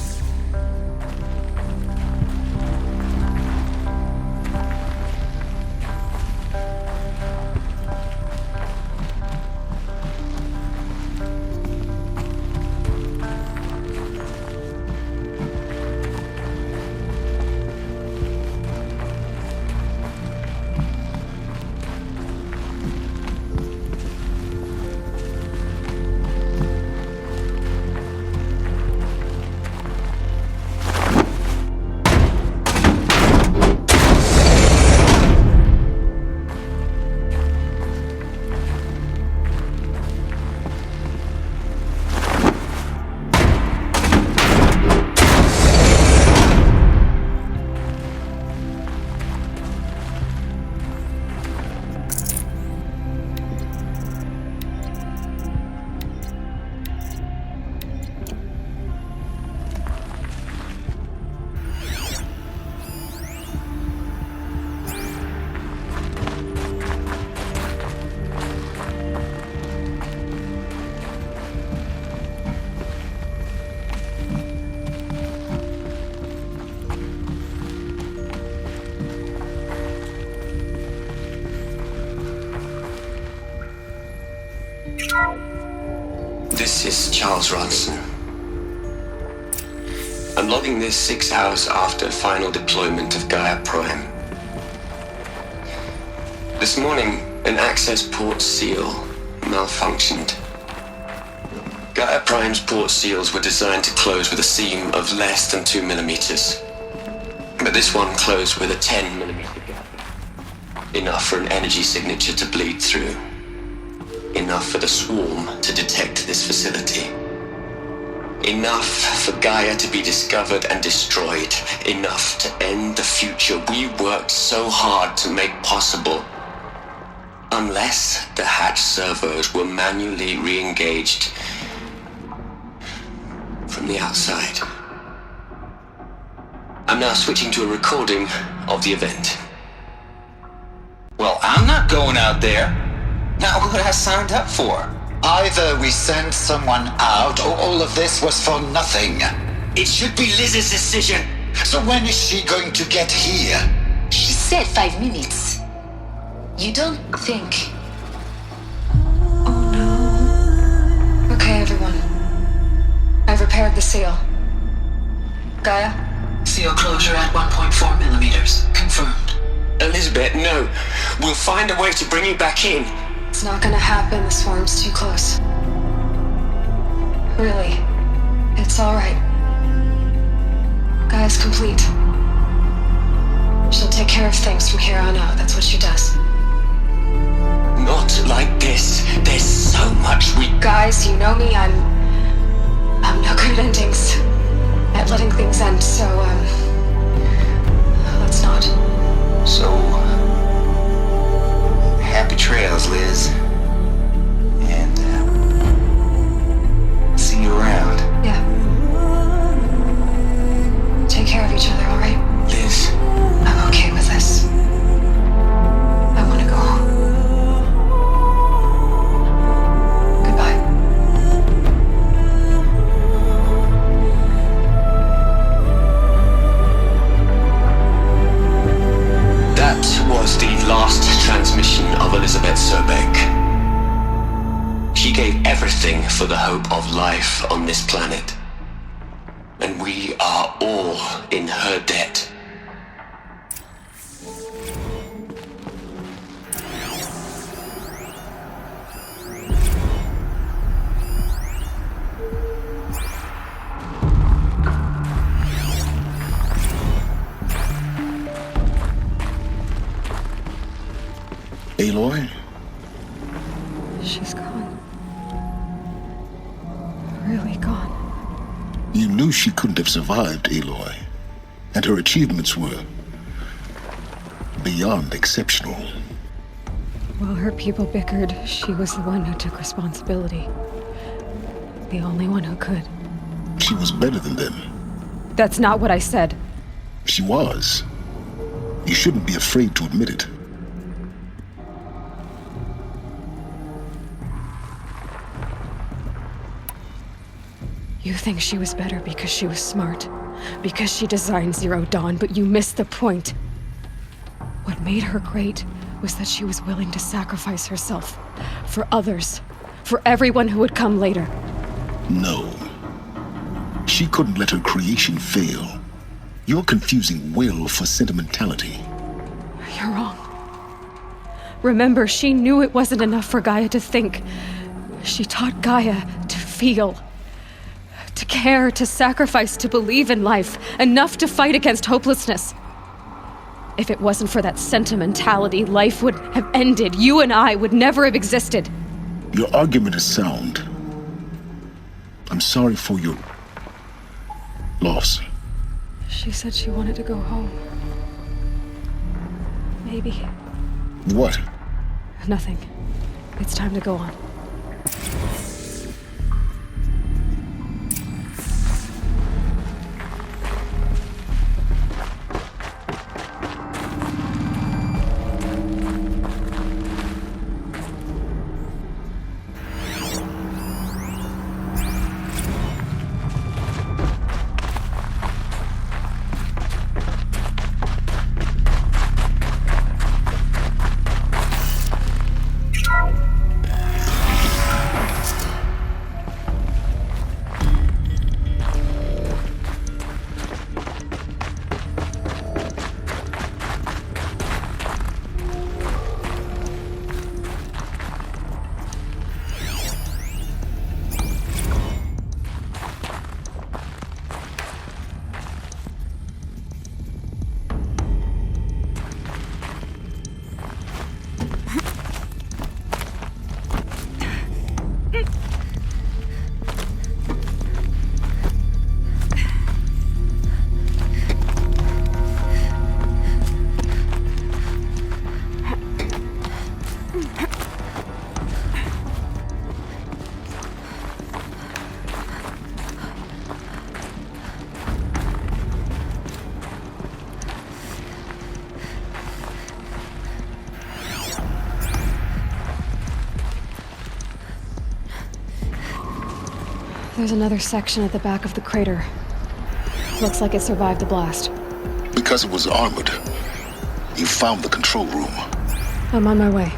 This is Charles Ronson. I'm logging this 6 hours after final deployment of Gaia Prime. This morning, an access port seal malfunctioned. Gaia Prime's port seals were designed to close with a seam of less than 2 millimeters. But this one closed with a 10 millimeter gap. Enough for an energy signature to bleed through. Enough for the swarm to detect this facility. Enough for Gaia to be discovered and destroyed. Enough to end the future we worked so hard to make possible. Unless the hatch servos were manually re-engaged from the outside. I'm now switching to a recording of the event. Well, I'm not going out there. Not what I signed up for. Either we send someone out, or all of this was for nothing. It should be Liz's decision. So when is she going to get here? She said 5 minutes. You don't think... Okay, everyone. I've repaired the seal. Gaia? Seal closure at 1.4 millimeters. Confirmed. Elizabeth, no. We'll find a way to bring you back in. It's not gonna happen. The swarm's too close. Really. It's alright. Gaia's complete. She'll take care of things from here on out. That's what she does. Not like this. There's so much we... Guys, you know me. I'm no good at endings. At letting things end, so, let's not. So, happy trails, Liz. And, see you around. Yeah. Take care of each other, alright? Liz. I'm okay with this. I want to go home. Goodbye. That was the last transmission of Elizabeth Sobek. She gave everything for the hope of life on this planet. And we are all in her debt. Aloy? She's gone. Really gone. You knew she couldn't have survived, Aloy. And her achievements were beyond exceptional. While her people bickered, she was the one who took responsibility. The only one who could. She was better than them. That's not what I said. She was. You shouldn't be afraid to admit it. You think she was better because she was smart, because she designed Zero Dawn, but you missed the point. What made her great was that she was willing to sacrifice herself for others, for everyone who would come later. No. She couldn't let her creation fail. You're confusing will for sentimentality. You're wrong. Remember, she knew it wasn't enough for Gaia to think. She taught Gaia to feel. To care, to sacrifice, to believe in life, enough to fight against hopelessness. If it wasn't for that sentimentality, life would have ended. You and I would never have existed. Your argument is sound. I'm sorry for your loss. She said she wanted to go home. Maybe. What? Nothing. It's time to go on. There's another section at the back of the crater. Looks like it survived the blast. Because it was armored. You found the control room. I'm on my way.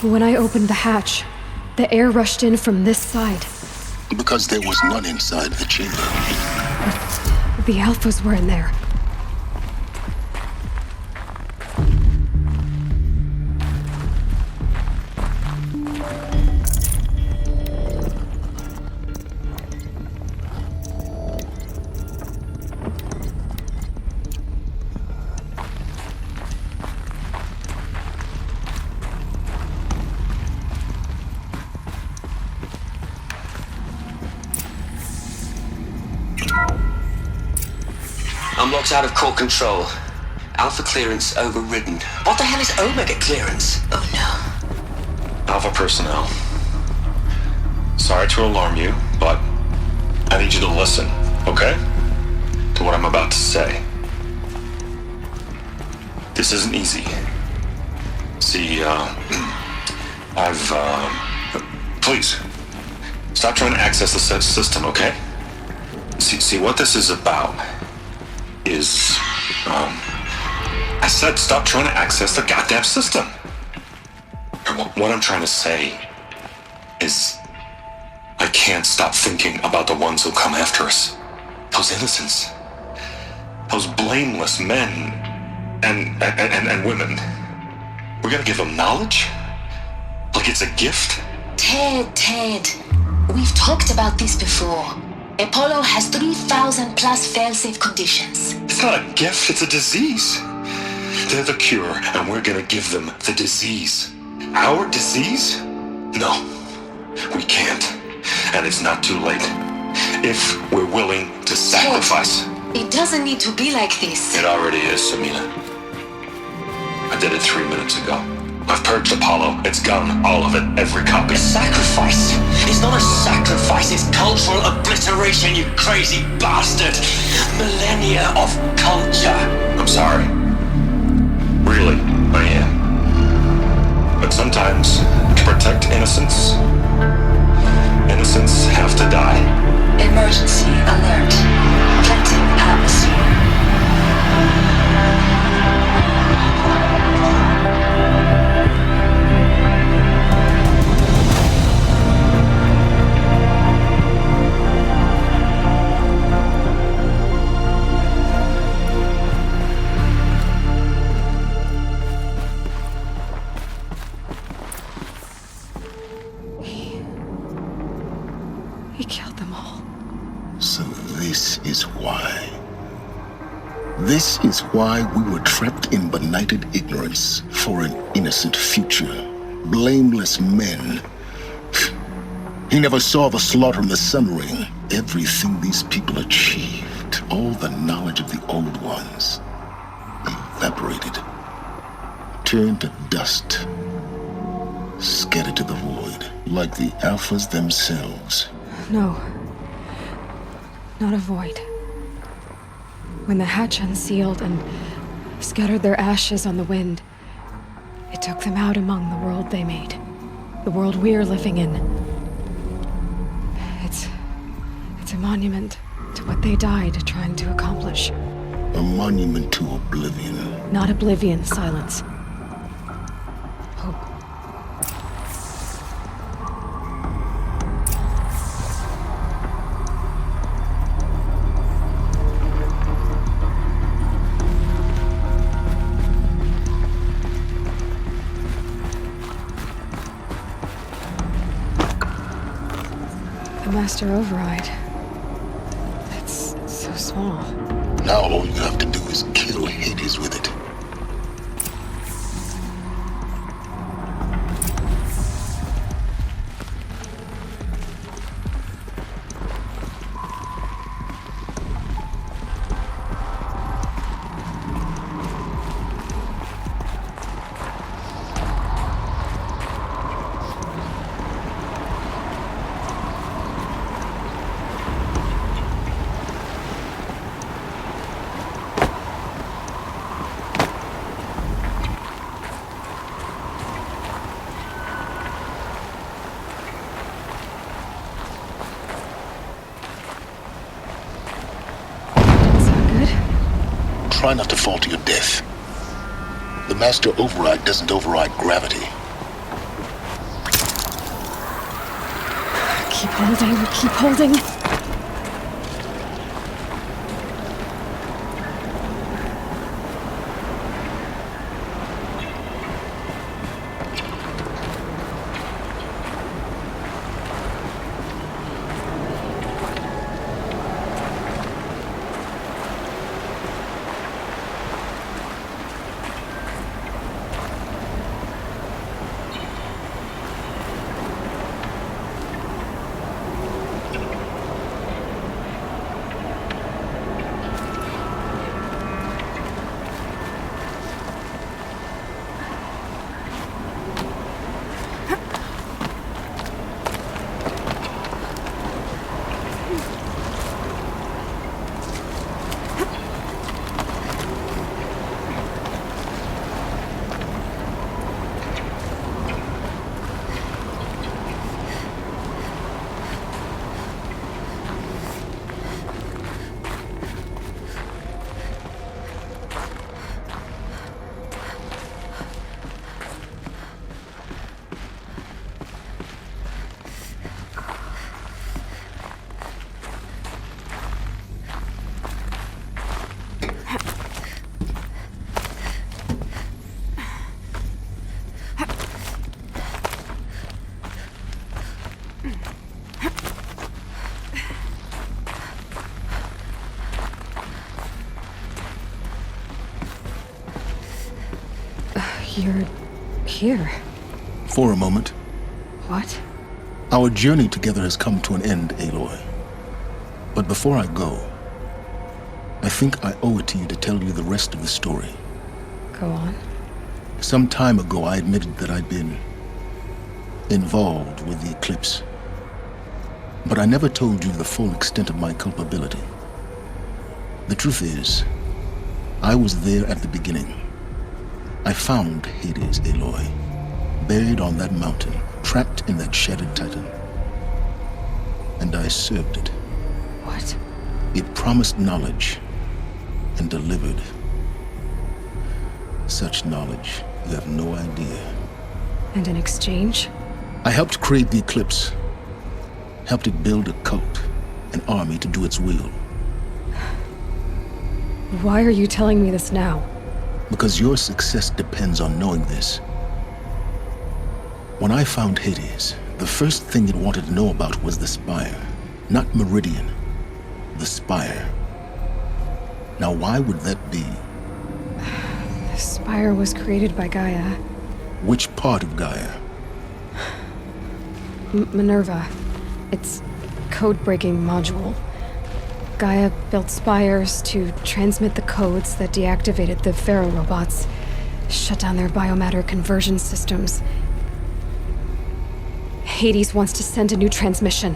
When I opened the hatch, the air rushed in from this side. Because there was none inside the chamber. The Alphas were in there. I'm locked out of core control. Alpha clearance overridden. What the hell is Omega clearance? Oh no. Alpha personnel. Sorry to alarm you, but I need you to listen, okay? To what I'm about to say. This isn't easy. See, please, stop trying to access the system, okay? See, what this is about is, I said stop trying to access the goddamn system. What I'm trying to say is I can't stop thinking about the ones who'll come after us. Those innocents. Those blameless men and women. We're gonna give them knowledge? Like it's a gift? Ted. We've talked about this before. Apollo has 3,000 plus fail-safe conditions. It's not a gift, it's a disease. They're the cure, and we're gonna give them the disease. Our disease? No, we can't. And it's not too late. If we're willing to sacrifice. It doesn't need to be like this. It already is, Samina. I did it 3 minutes ago. I've purged Apollo. It's gone, all of it, every copy. A sacrifice? It's not a sacrifice, it's cultural obliteration, you crazy bastard! Millennia of culture! I'm sorry. Really, I am. But sometimes, to protect innocents, innocents have to die. Emergency alert. Venting atmosphere. He killed them all. So this is why. This is why we were trapped in benighted ignorance for an innocent future. Blameless men. He never saw the slaughter in the Sun Ring. Everything these people achieved, all the knowledge of the old ones, evaporated, turned to dust, scattered to the void, like the Alphas themselves. No. Not a void. When the hatch unsealed and scattered their ashes on the wind, it took them out among the world they made. The world we're living in. It's a monument to what they died trying to accomplish. A monument to oblivion. Not oblivion, Silence. Hope. The Master Override. It's so small. Now all you have to do is kill Hades with it. Try not to fall to your death. The Master Override doesn't override gravity. Keep holding, keep holding. You're here. For a moment. What? Our journey together has come to an end, Aloy. But before I go, I think I owe it to you to tell you the rest of the story. Go on. Some time ago, I admitted that I'd been involved with the eclipse. But I never told you the full extent of my culpability. The truth is, I was there at the beginning. I found Hades, Aloy. buried on that mountain, trapped in that shattered titan. And I served it. What? It promised knowledge and delivered. Such knowledge, you have no idea. And in exchange? I helped create the Eclipse. Helped it build a cult, an army to do its will. Why are you telling me this now? Because your success depends on knowing this. When I found Hades, the first thing it wanted to know about was the Spire. Not Meridian. The Spire. Now why would that be? The Spire was created by Gaia. Which part of Gaia? Minerva. Its code-breaking module. Gaia built spires to transmit the codes that deactivated the Pharaoh robots, shut down their biomatter conversion systems. Hades wants to send a new transmission.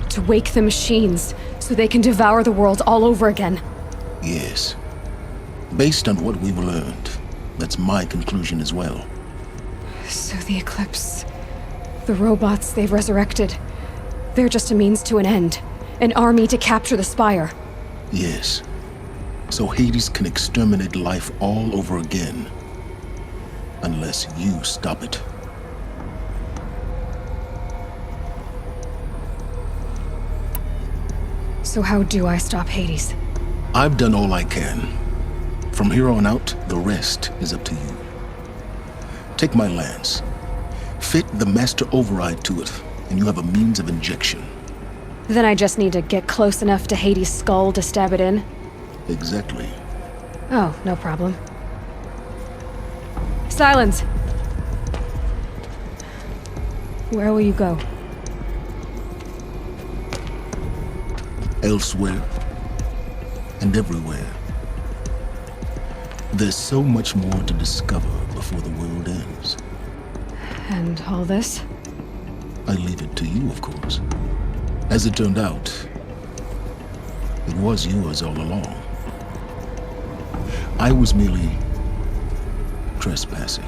To wake the machines, so they can devour the world all over again. Yes. Based on what we've learned, that's my conclusion as well. So the Eclipse... the robots they've resurrected... they're just a means to an end. An army to capture the Spire. Yes. So Hades can exterminate life all over again. Unless you stop it. So how do I stop Hades? I've done all I can. From here on out, the rest is up to you. Take my lance. Fit the master override to it, and you have a means of injection. Then I just need to get close enough to Hades' skull to stab it in? Exactly. Oh, no problem. Silence! Where will you go? Elsewhere. And everywhere. There's so much more to discover before the world ends. And all this? I leave it to you, of course. As it turned out, it was yours all along. I was merely trespassing.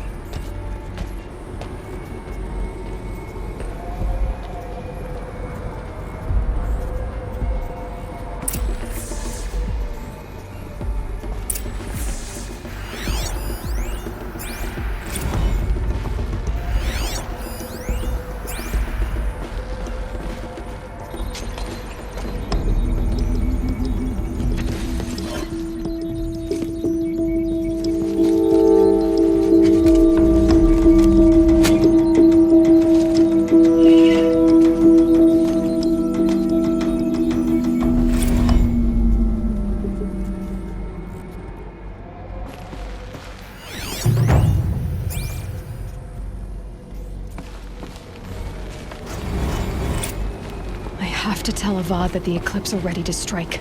To tell Avad that the Eclipse are ready to strike.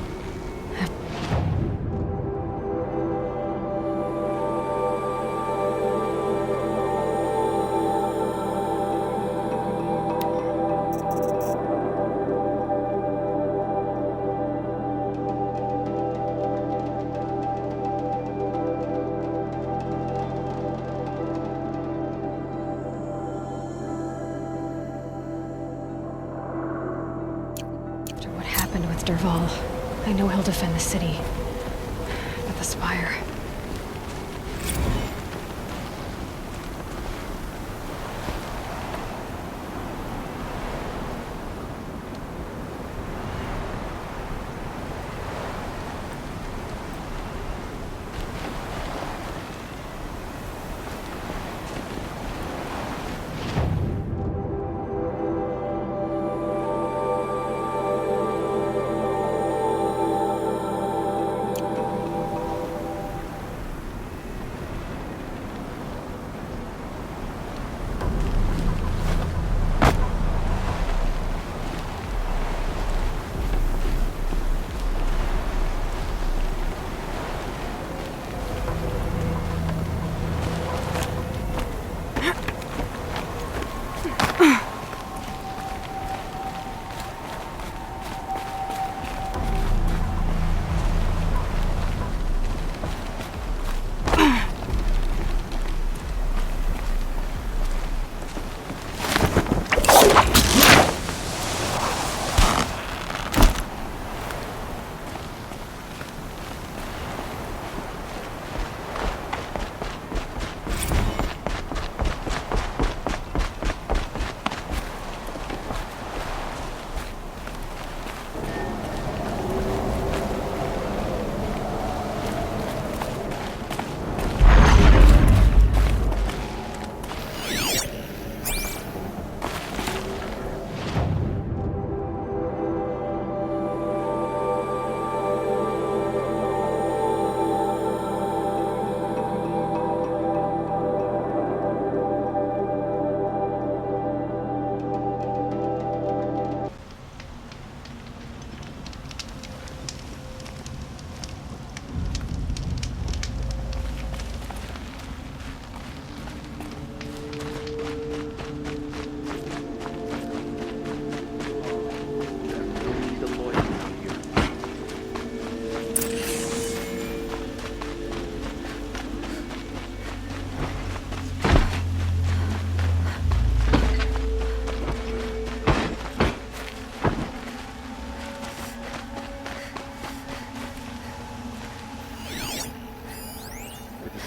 Derval. I know he'll defend the city. But the Spire...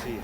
see you.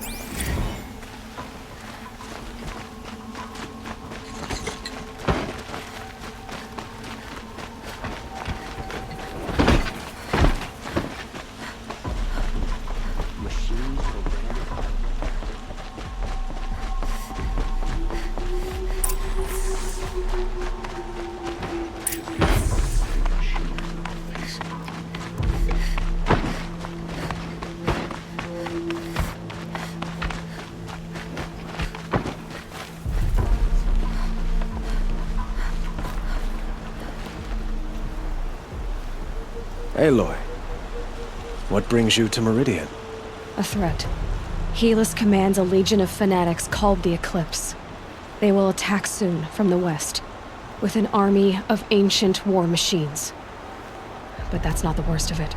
Aloy, what brings you to Meridian? A threat. Helis commands a legion of fanatics called the Eclipse. They will attack soon from the west, with an army of ancient war machines. But that's not the worst of it.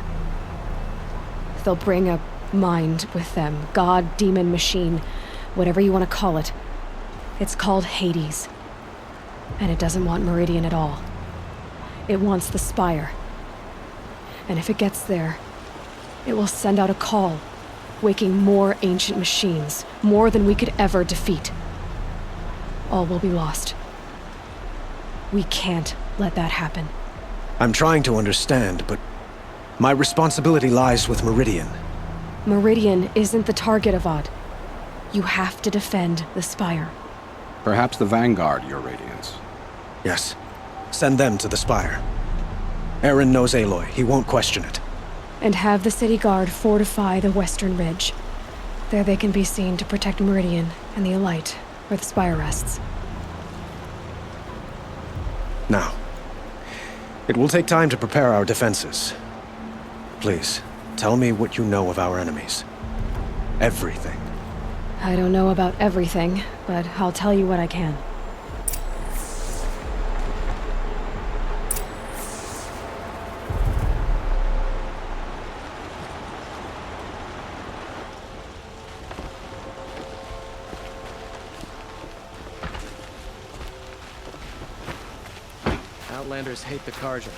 They'll bring a mind with them, god, demon, machine, whatever you want to call it. It's called Hades. And it doesn't want Meridian at all. It wants the Spire. And if it gets there, it will send out a call, waking more ancient machines, more than we could ever defeat. All will be lost. We can't let that happen. I'm trying to understand, but my responsibility lies with Meridian. Meridian isn't the target, Avad. You have to defend the Spire. Perhaps the Vanguard, Your Radiance. Yes. Send them to the Spire. Aaron knows Aloy. He won't question it. And have the city guard fortify the western ridge. There they can be seen to protect Meridian and the Elite, where the Spire rests. Now, it will take time to prepare our defenses. Please, tell me what you know of our enemies. Everything. I don't know about everything, but I'll tell you what I can. Outlanders hate the Karja.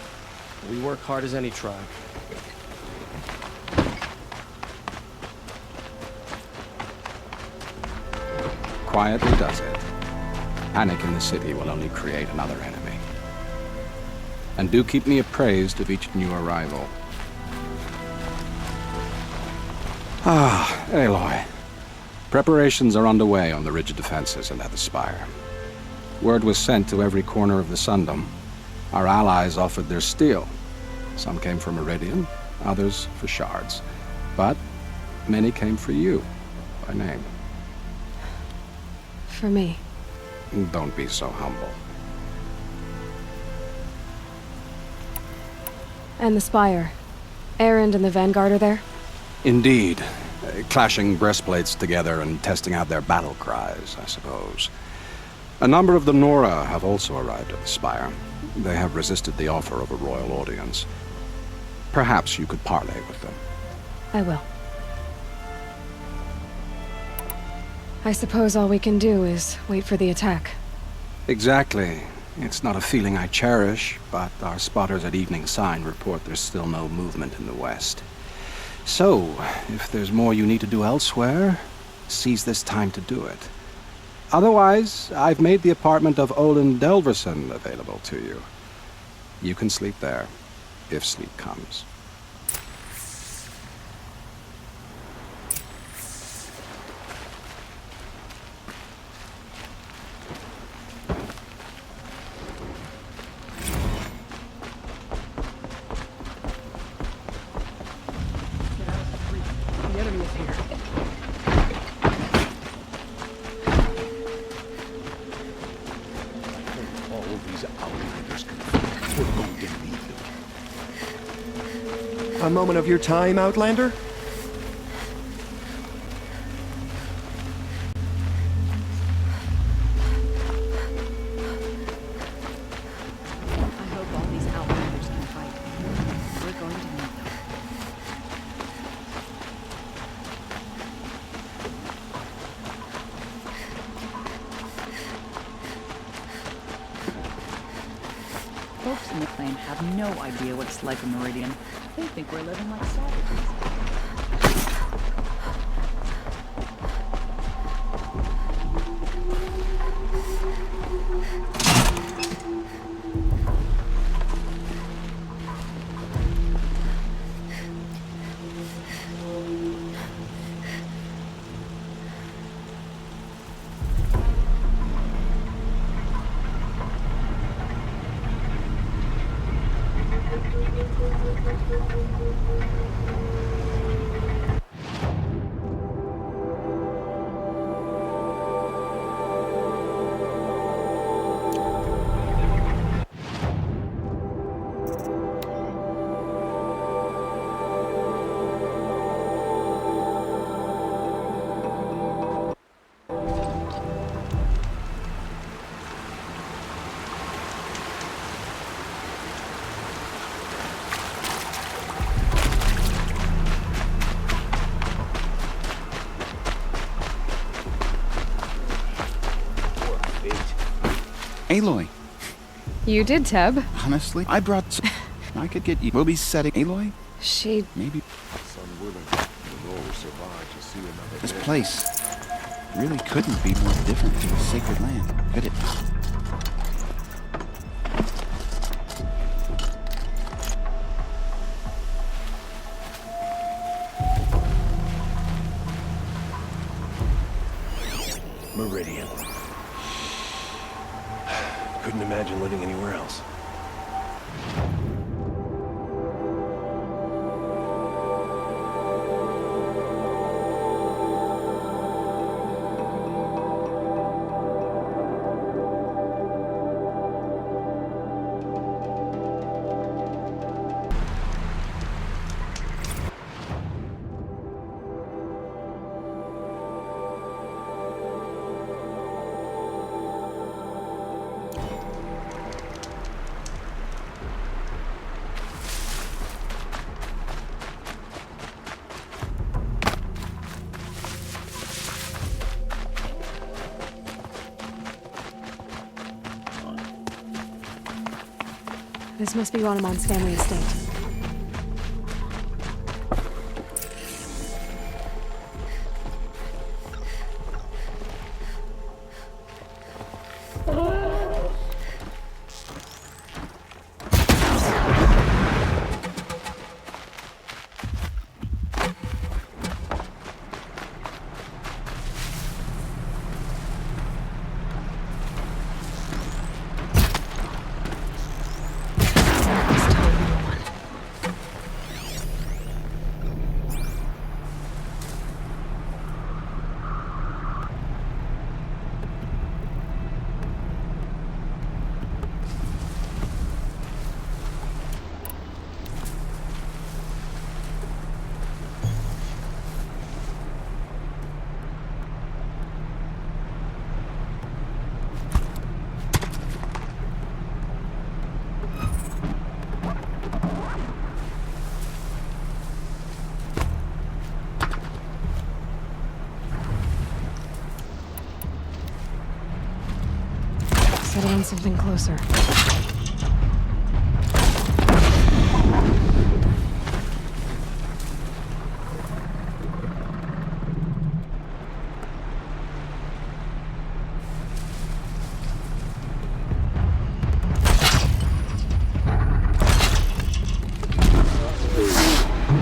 We work hard as any tribe. Quietly does it. Panic in the city will only create another enemy. And do keep me appraised of each new arrival. Ah, Aloy. Preparations are underway on the rigid defenses and at the Spire. Word was sent to every corner of the Sundom. Our allies offered their steel. Some came for Meridian, others for shards. But many came for you, by name. For me. Don't be so humble. And the Spire. Erend and the Vanguard are there? Indeed. Clashing breastplates together and testing out their battle cries, I suppose. A number of the Nora have also arrived at the Spire. They have resisted the offer of a royal audience. Perhaps you could parley with them. I will. I suppose all we can do is wait for the attack. Exactly. It's not a feeling I cherish, but our spotters at Evening Sign report there's still no movement in the west. So, if there's more you need to do elsewhere, seize this time to do it. Otherwise, I've made the apartment of Olin Delverson available to you. You can sleep there, if sleep comes. The enemy is here. All these outlanders confused. We're going to need them. A moment of your time, Outlander? I hope all these outlanders can fight. We're going to need them. Folks in the clan have no idea what it's like in Meridian. They think we're living like savages. Aloy. You did, Teb. Honestly, I brought... I could get you. We'll be setting... Aloy? She... Maybe... Son willing, you'll always survive to see another This day. place really couldn't be more different from the sacred land, could it? Meridian. Couldn't imagine living anywhere else. This must be Ronamon's family estate. Settling something closer.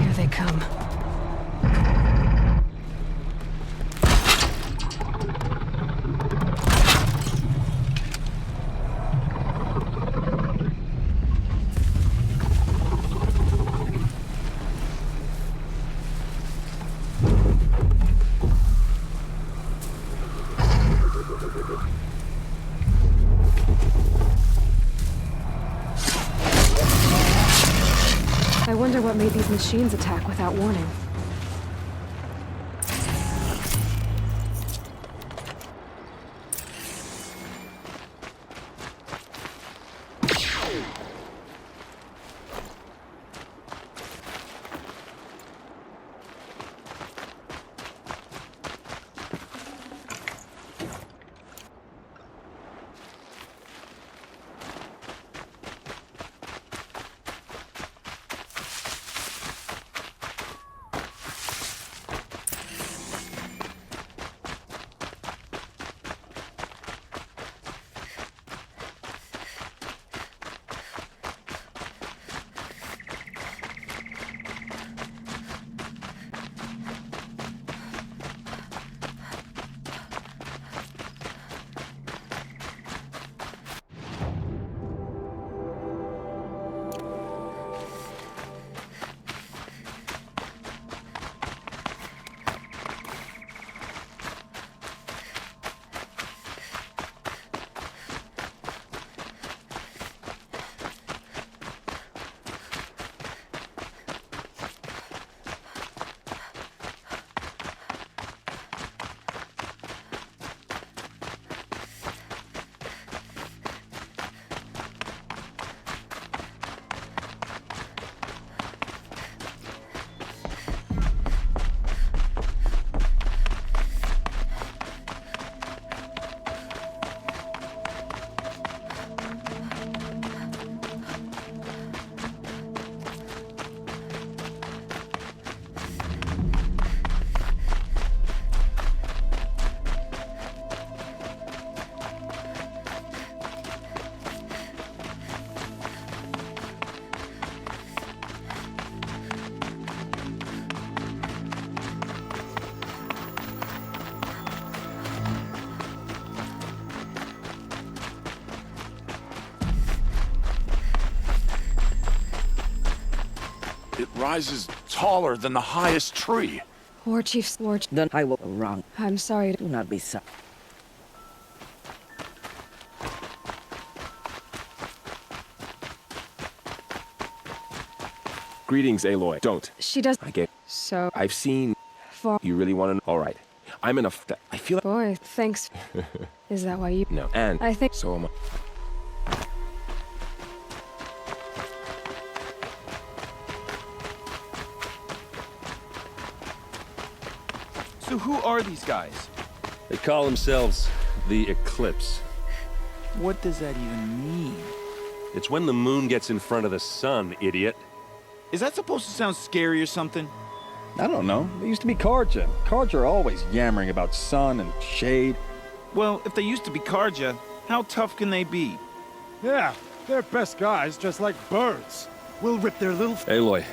Here they come. I wonder what made these machines attack without warning. rises taller than the highest tree. War Chief's war. Then I will go wrong. I'm sorry. Do not be sorry. Greetings, Aloy. Don't. She does. I get. So. I've seen. For. You really want to know? All right. I'm in a. I feel. Boy, thanks. Is that why you? No. And. I think. So am I. So who are these guys? They call themselves the Eclipse. What does that even mean? It's when the moon gets in front of the sun, idiot. Is that supposed to sound scary or something? I don't know. They used to be Karja. Karja are always yammering about sun and shade. Well, if they used to be Karja, how tough can they be? Yeah, they're best guys, just like birds. We'll rip their little... Aloy,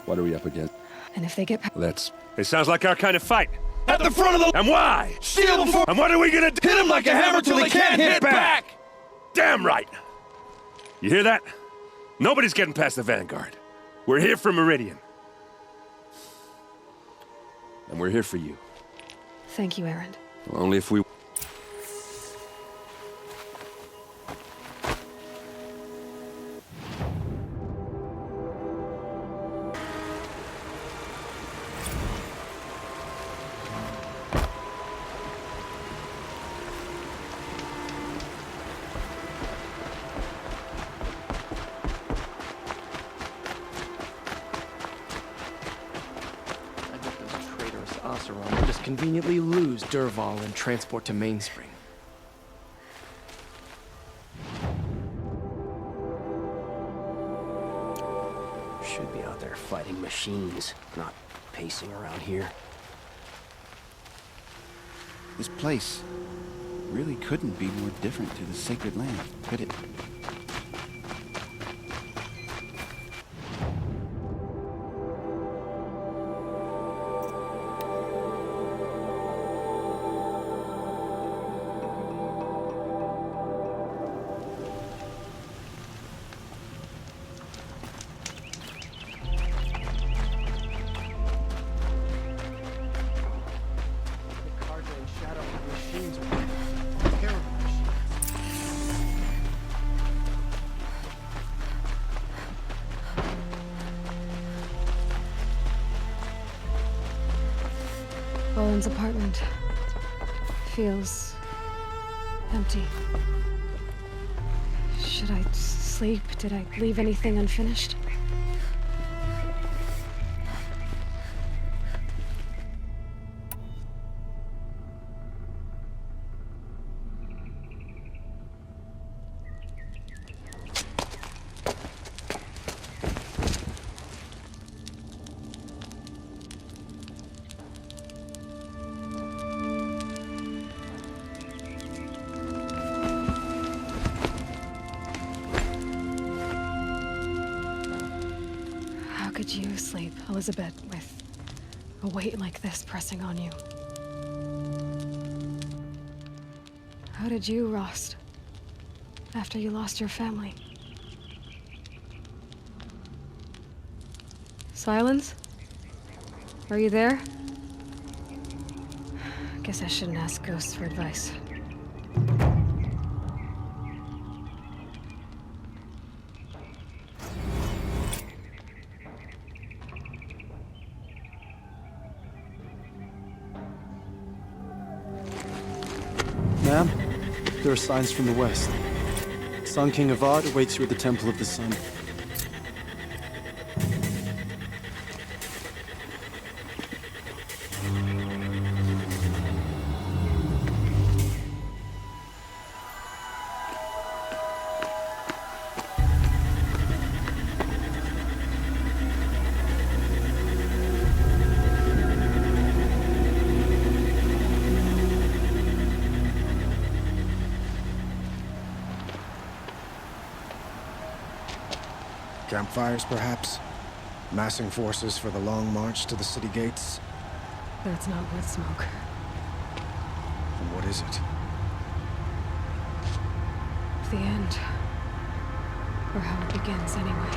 what are we up against? And if they get... Let's... It sounds like our kind of fight. At the front of the... And why? Steal before... And what are we gonna do? Hit him like a hammer till he can't hit back! Damn right! You hear that? Nobody's getting past the Vanguard. We're here for Meridian. And we're here for you. Thank you, Erend. Well, only if we... Will just conveniently lose Durval and transport to Mainspring. Should be out there fighting machines, not pacing around here. This place really couldn't be more different to the sacred land, could it? Boland's apartment feels empty. Should I sleep? Did I leave anything unfinished? Could you sleep, Elizabeth, with a weight like this pressing on you? How did you, Rost, after you lost your family? Silence? Are you there? Guess I shouldn't ask ghosts for advice. Ma'am, there are signs from the west. Sun King Avad awaits you at the Temple of the Sun. Campfires, perhaps? Massing forces for the long march to the city gates? That's not wood smoke. And what is it? The end. Or how it begins, anyway.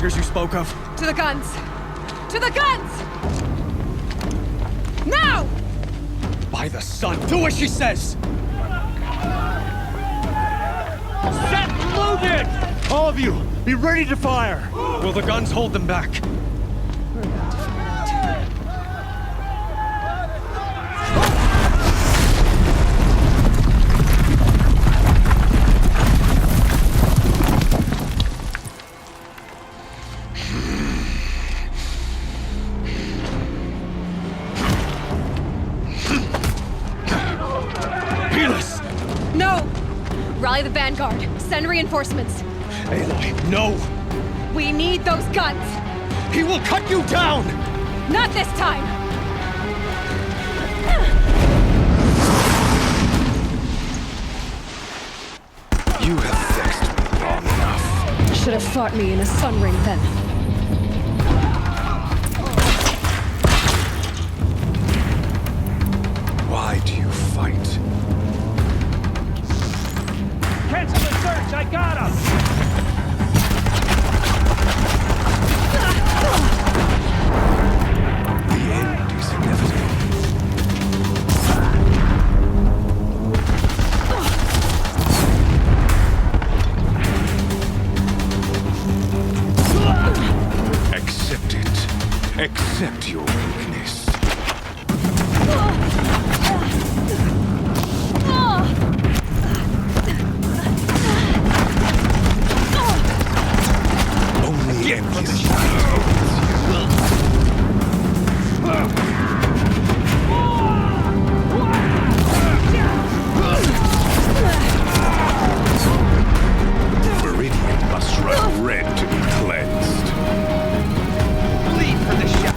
fighters you spoke of? To the guns! To the guns! Now! By the sun, do as she says! Set loaded! All of you, be ready to fire! Will the guns hold them back? Rally the vanguard. Send reinforcements. Aloy, no! We need those guns! He will cut you down! Not this time! You have vexed me long enough. Should have fought me in a sun ring then. Why do you fight? Cancel the search! I got him! The end is inevitable. Accept it. Accept your weakness. Meridian must run red to be cleansed. Bleed for the shot.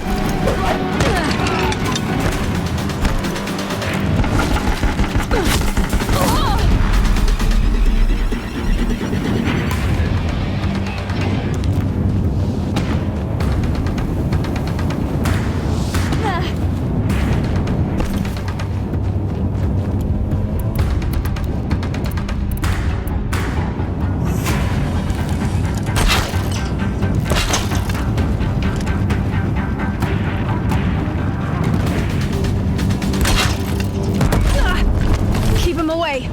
Keep him away!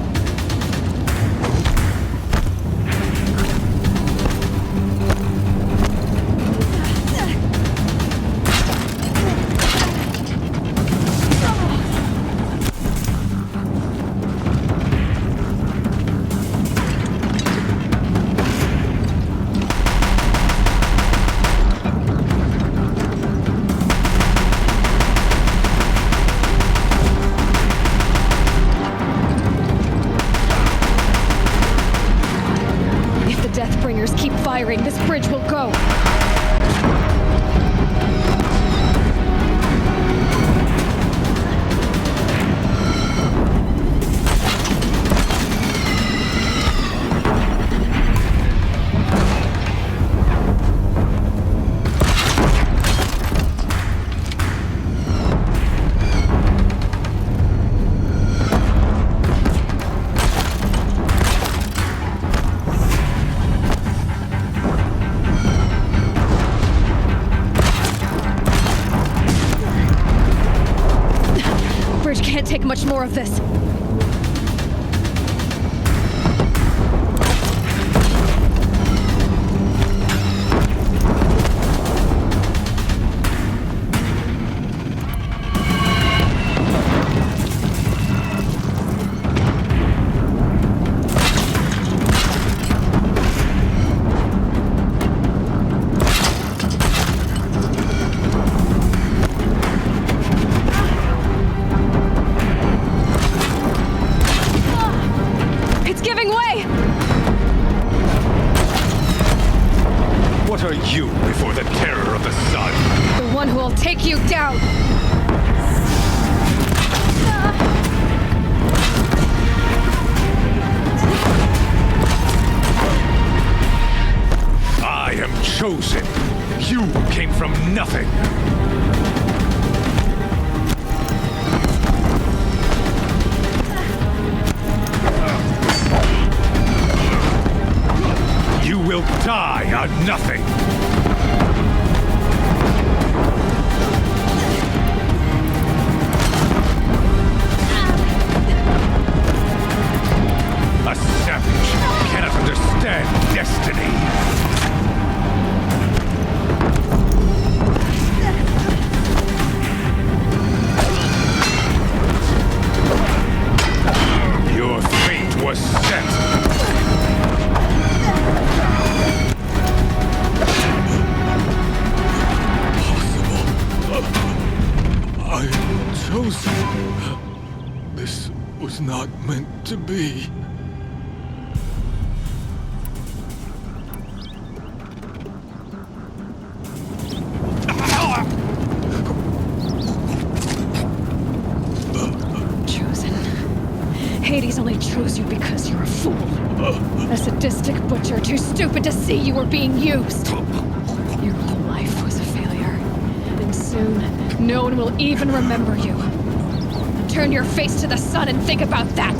Deathbringers keep firing, this bridge will go! Bridge can't take much more of this. What are you before the terror of the sun? The one who will take you down! I am chosen. You came from nothing. You will die on nothing. was not meant to be. Chosen. Hades only chose you because you're a fool. A sadistic butcher too stupid to see you were being used. Your whole life was a failure. And soon, no one will even remember you. Turn your face to the sun and think about that!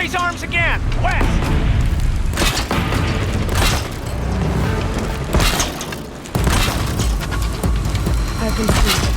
Raise arms again! West! I can see.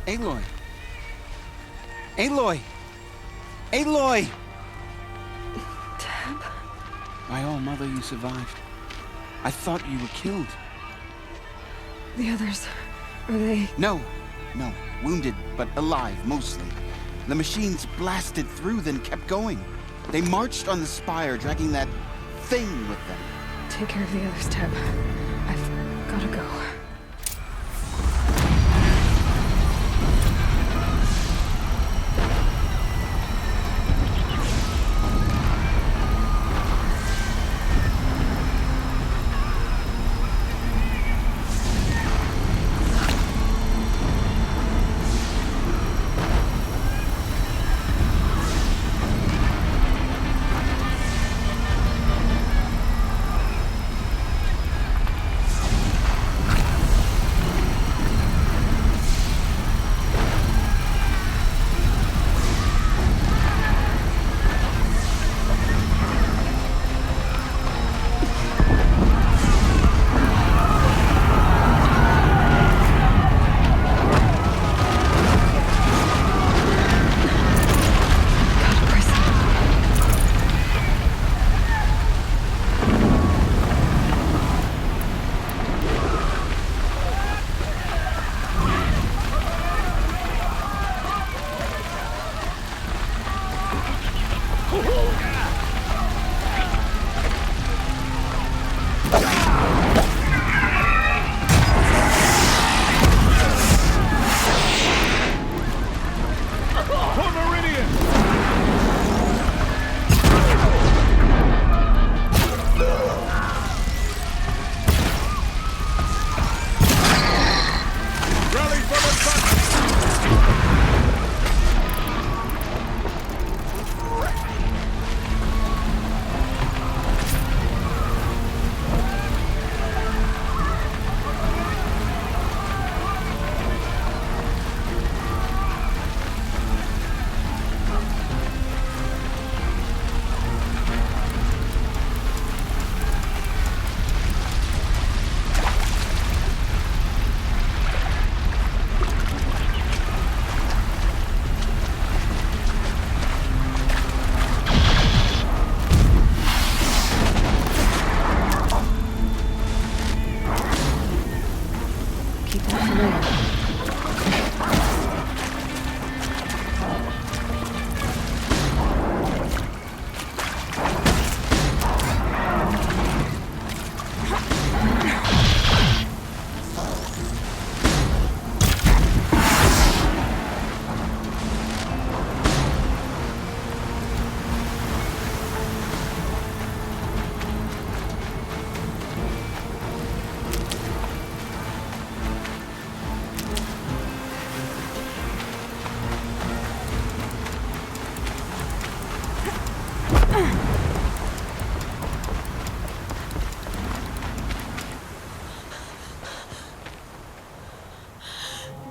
Aloy! Aloy! Aloy! Tab? My own mother, you survived. I thought you were killed. The others, are they... No. Wounded, but alive, mostly. The machines blasted through, then kept going. They marched on the spire, dragging that thing with them. Take care of the others, Tab. I've gotta go.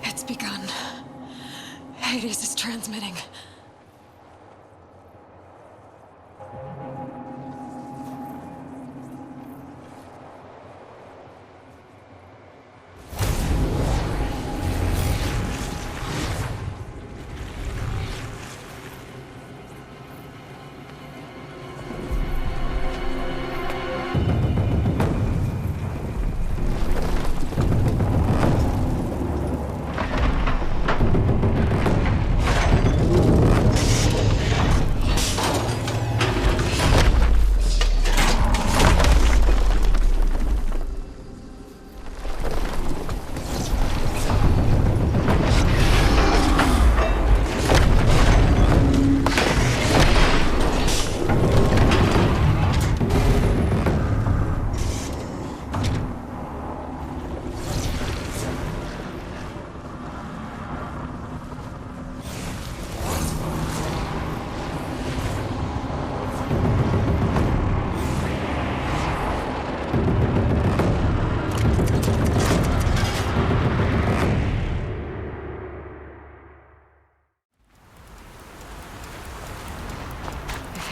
It's begun. Hades is transmitting.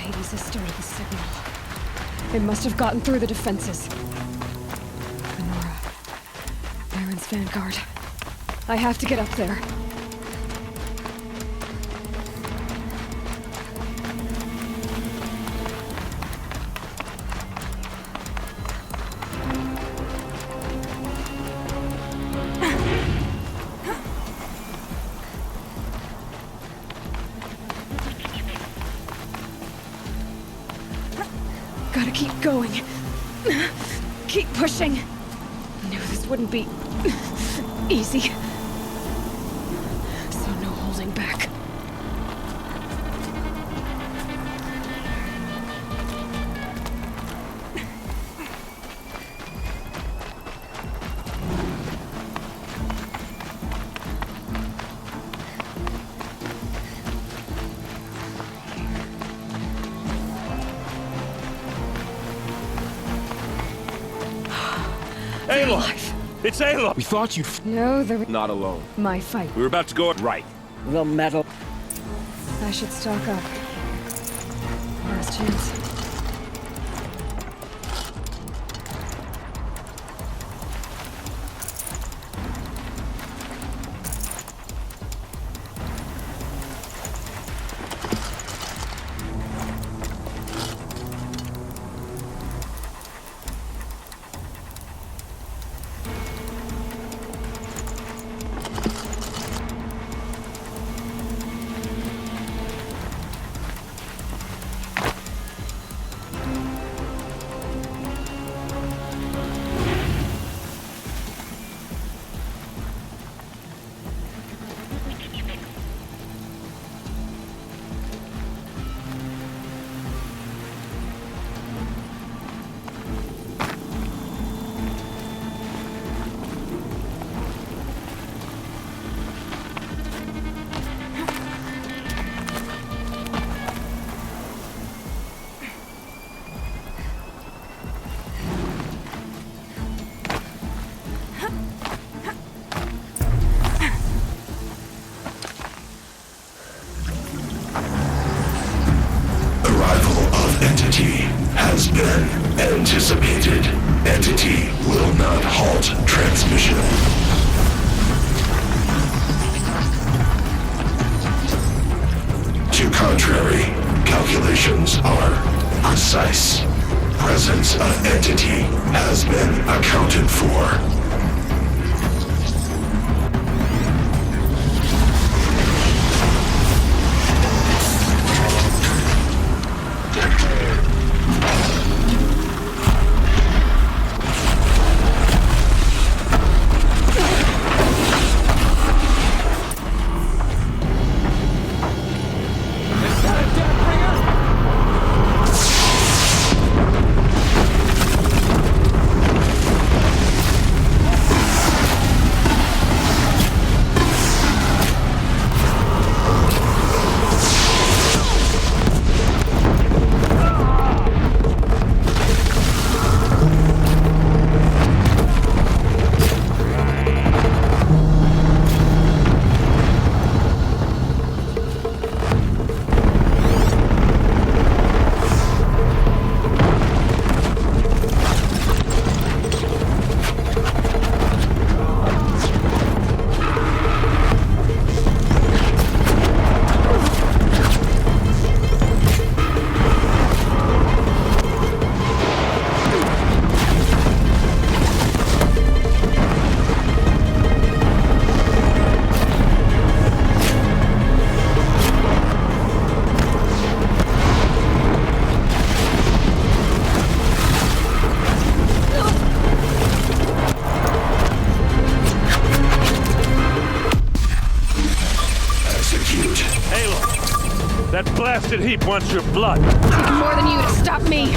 Hades has started the signal. It must have gotten through the defenses. Nora. Baron's vanguard. I have to get up there. going. Keep pushing. Knew this wouldn't be easy. So no holding back. Aloy! It's Aloy! We thought you'd... No, Not alone. my fight. We were about to go right. The metal. I should stock up. Last chance. Has been anticipated. Entity will not halt transmission. To contrary, calculations are precise. Presence of entity has been accounted for. That blasted heap wants your blood. Take more than you to stop me.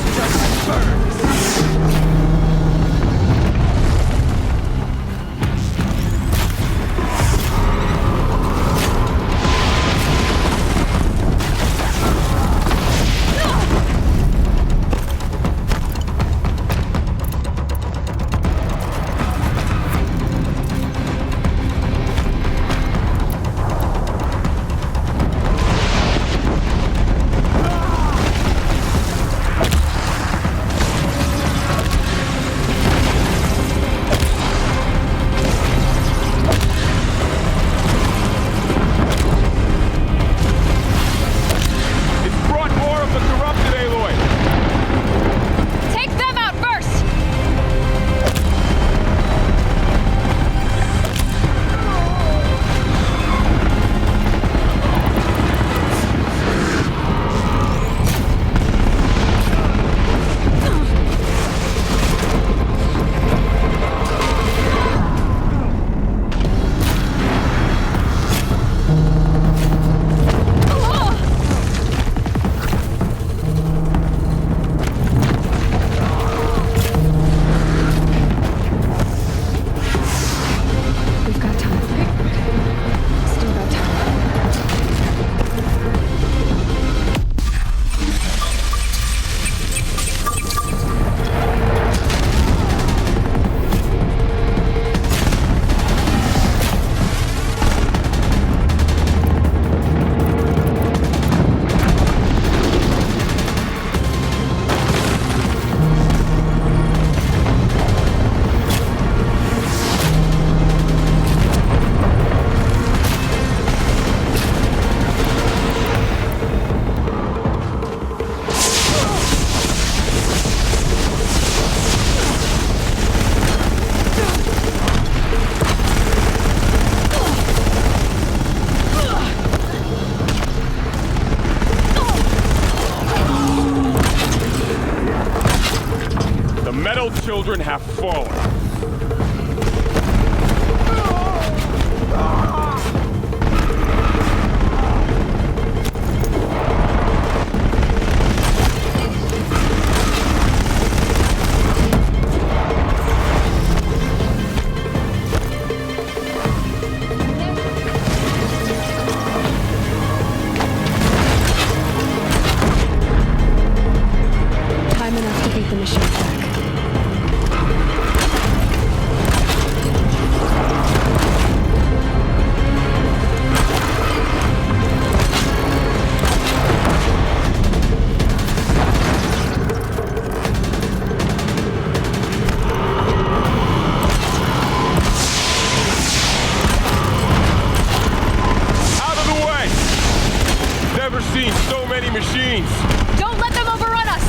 children have fallen. Time enough to beat the machine back. Out of the way! Never seen so many machines. Don't let them overrun us!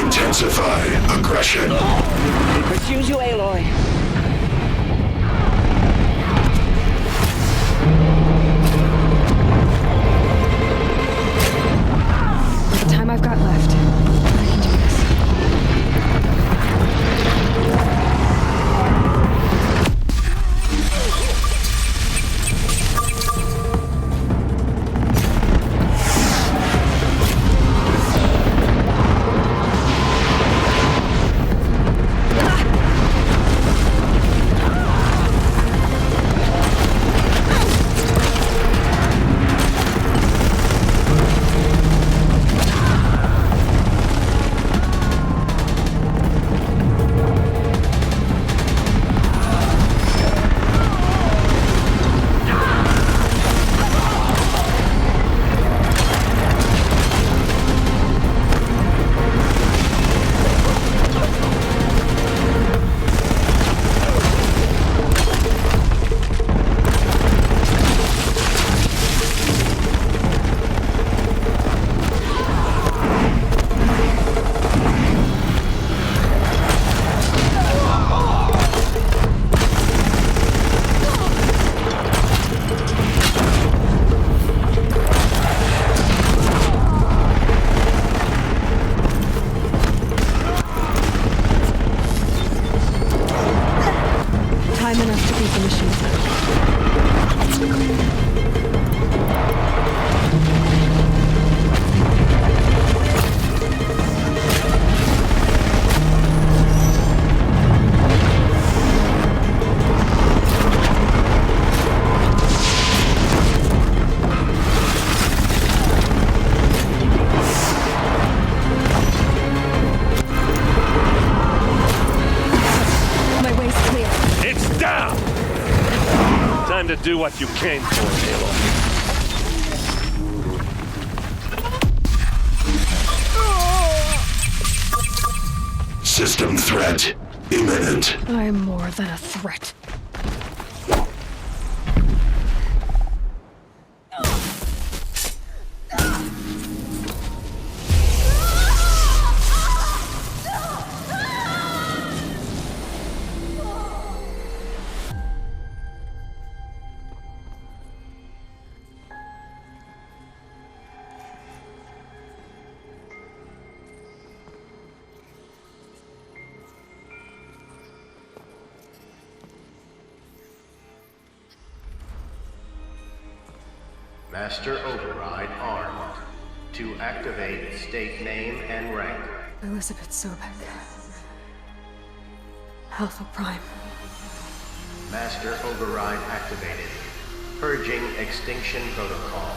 Intensify aggression. Pursues you, Aloy. With the time I've got left, I can do this. Time enough to beat the machine back. My way's clear. It's down! Time to do what you came for, Aloy. System threat imminent. I'm more than a threat. Master Override armed. To activate, state name and rank. Elizabeth Sobek. Alpha Prime. Master Override activated. Purging Extinction Protocol.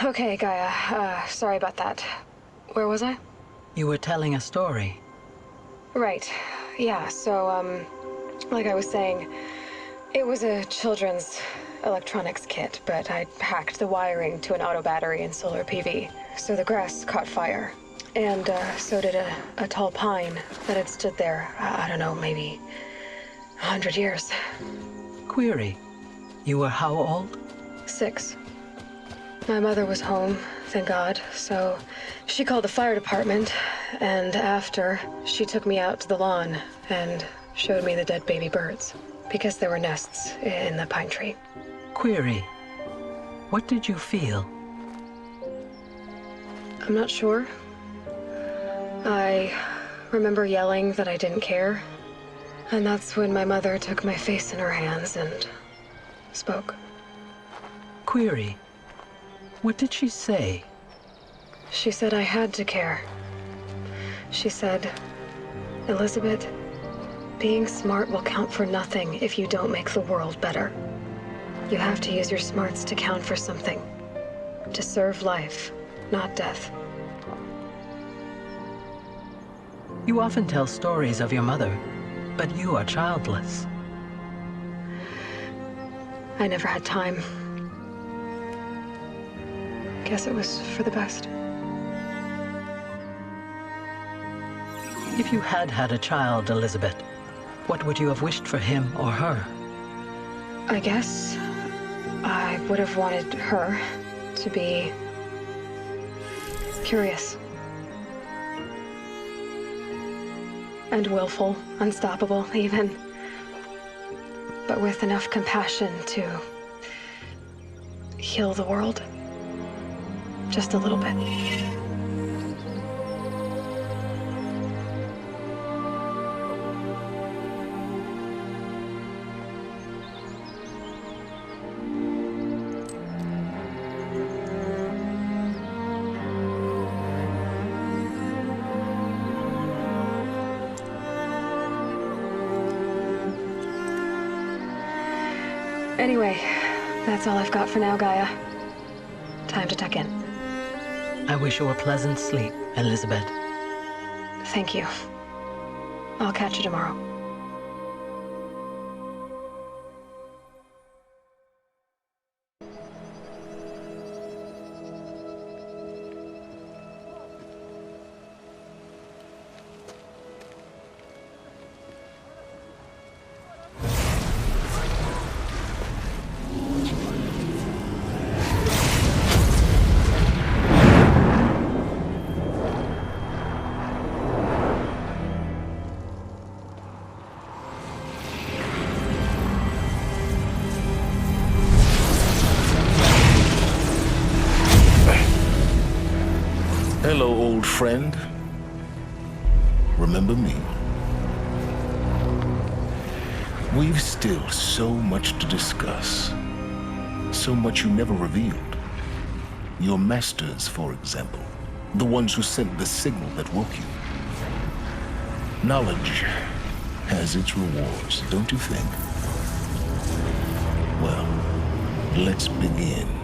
Okay, Gaia. Sorry about that. Where was I? You were telling a story. Right. Yeah, so, like I was saying, it was a children's electronics kit, but I hacked the wiring to an auto battery and solar PV. So the grass caught fire. And, so did a tall pine that had stood there, I don't know, maybe 100 years. Query. You were how old? 6. My mother was home, thank God, so she called the fire department, and after, she took me out to the lawn and showed me the dead baby birds, because there were nests in the pine tree. Query. What did you feel? I'm not sure. I remember yelling that I didn't care, and that's when my mother took my face in her hands and spoke. Query. What did she say? She said I had to care. She said, Elizabeth, being smart will count for nothing if you don't make the world better. You have to use your smarts to count for something. To serve life, not death. You often tell stories of your mother, but you are childless. I never had time. Guess it was for the best. If you had had a child, Elizabeth, what would you have wished for him or her? I guess I would have wanted her to be curious. And willful, unstoppable, even. But with enough compassion to heal the world. Just a little bit. Anyway, that's all I've got for now, Gaia. Time to tuck in. I wish you a pleasant sleep, Elizabeth. Thank you. I'll catch you tomorrow. Hello, old friend. Remember me? We've still so much to discuss. So much you never revealed. Your masters, for example. The ones who sent the signal that woke you. Knowledge has its rewards, don't you think? Well, let's begin.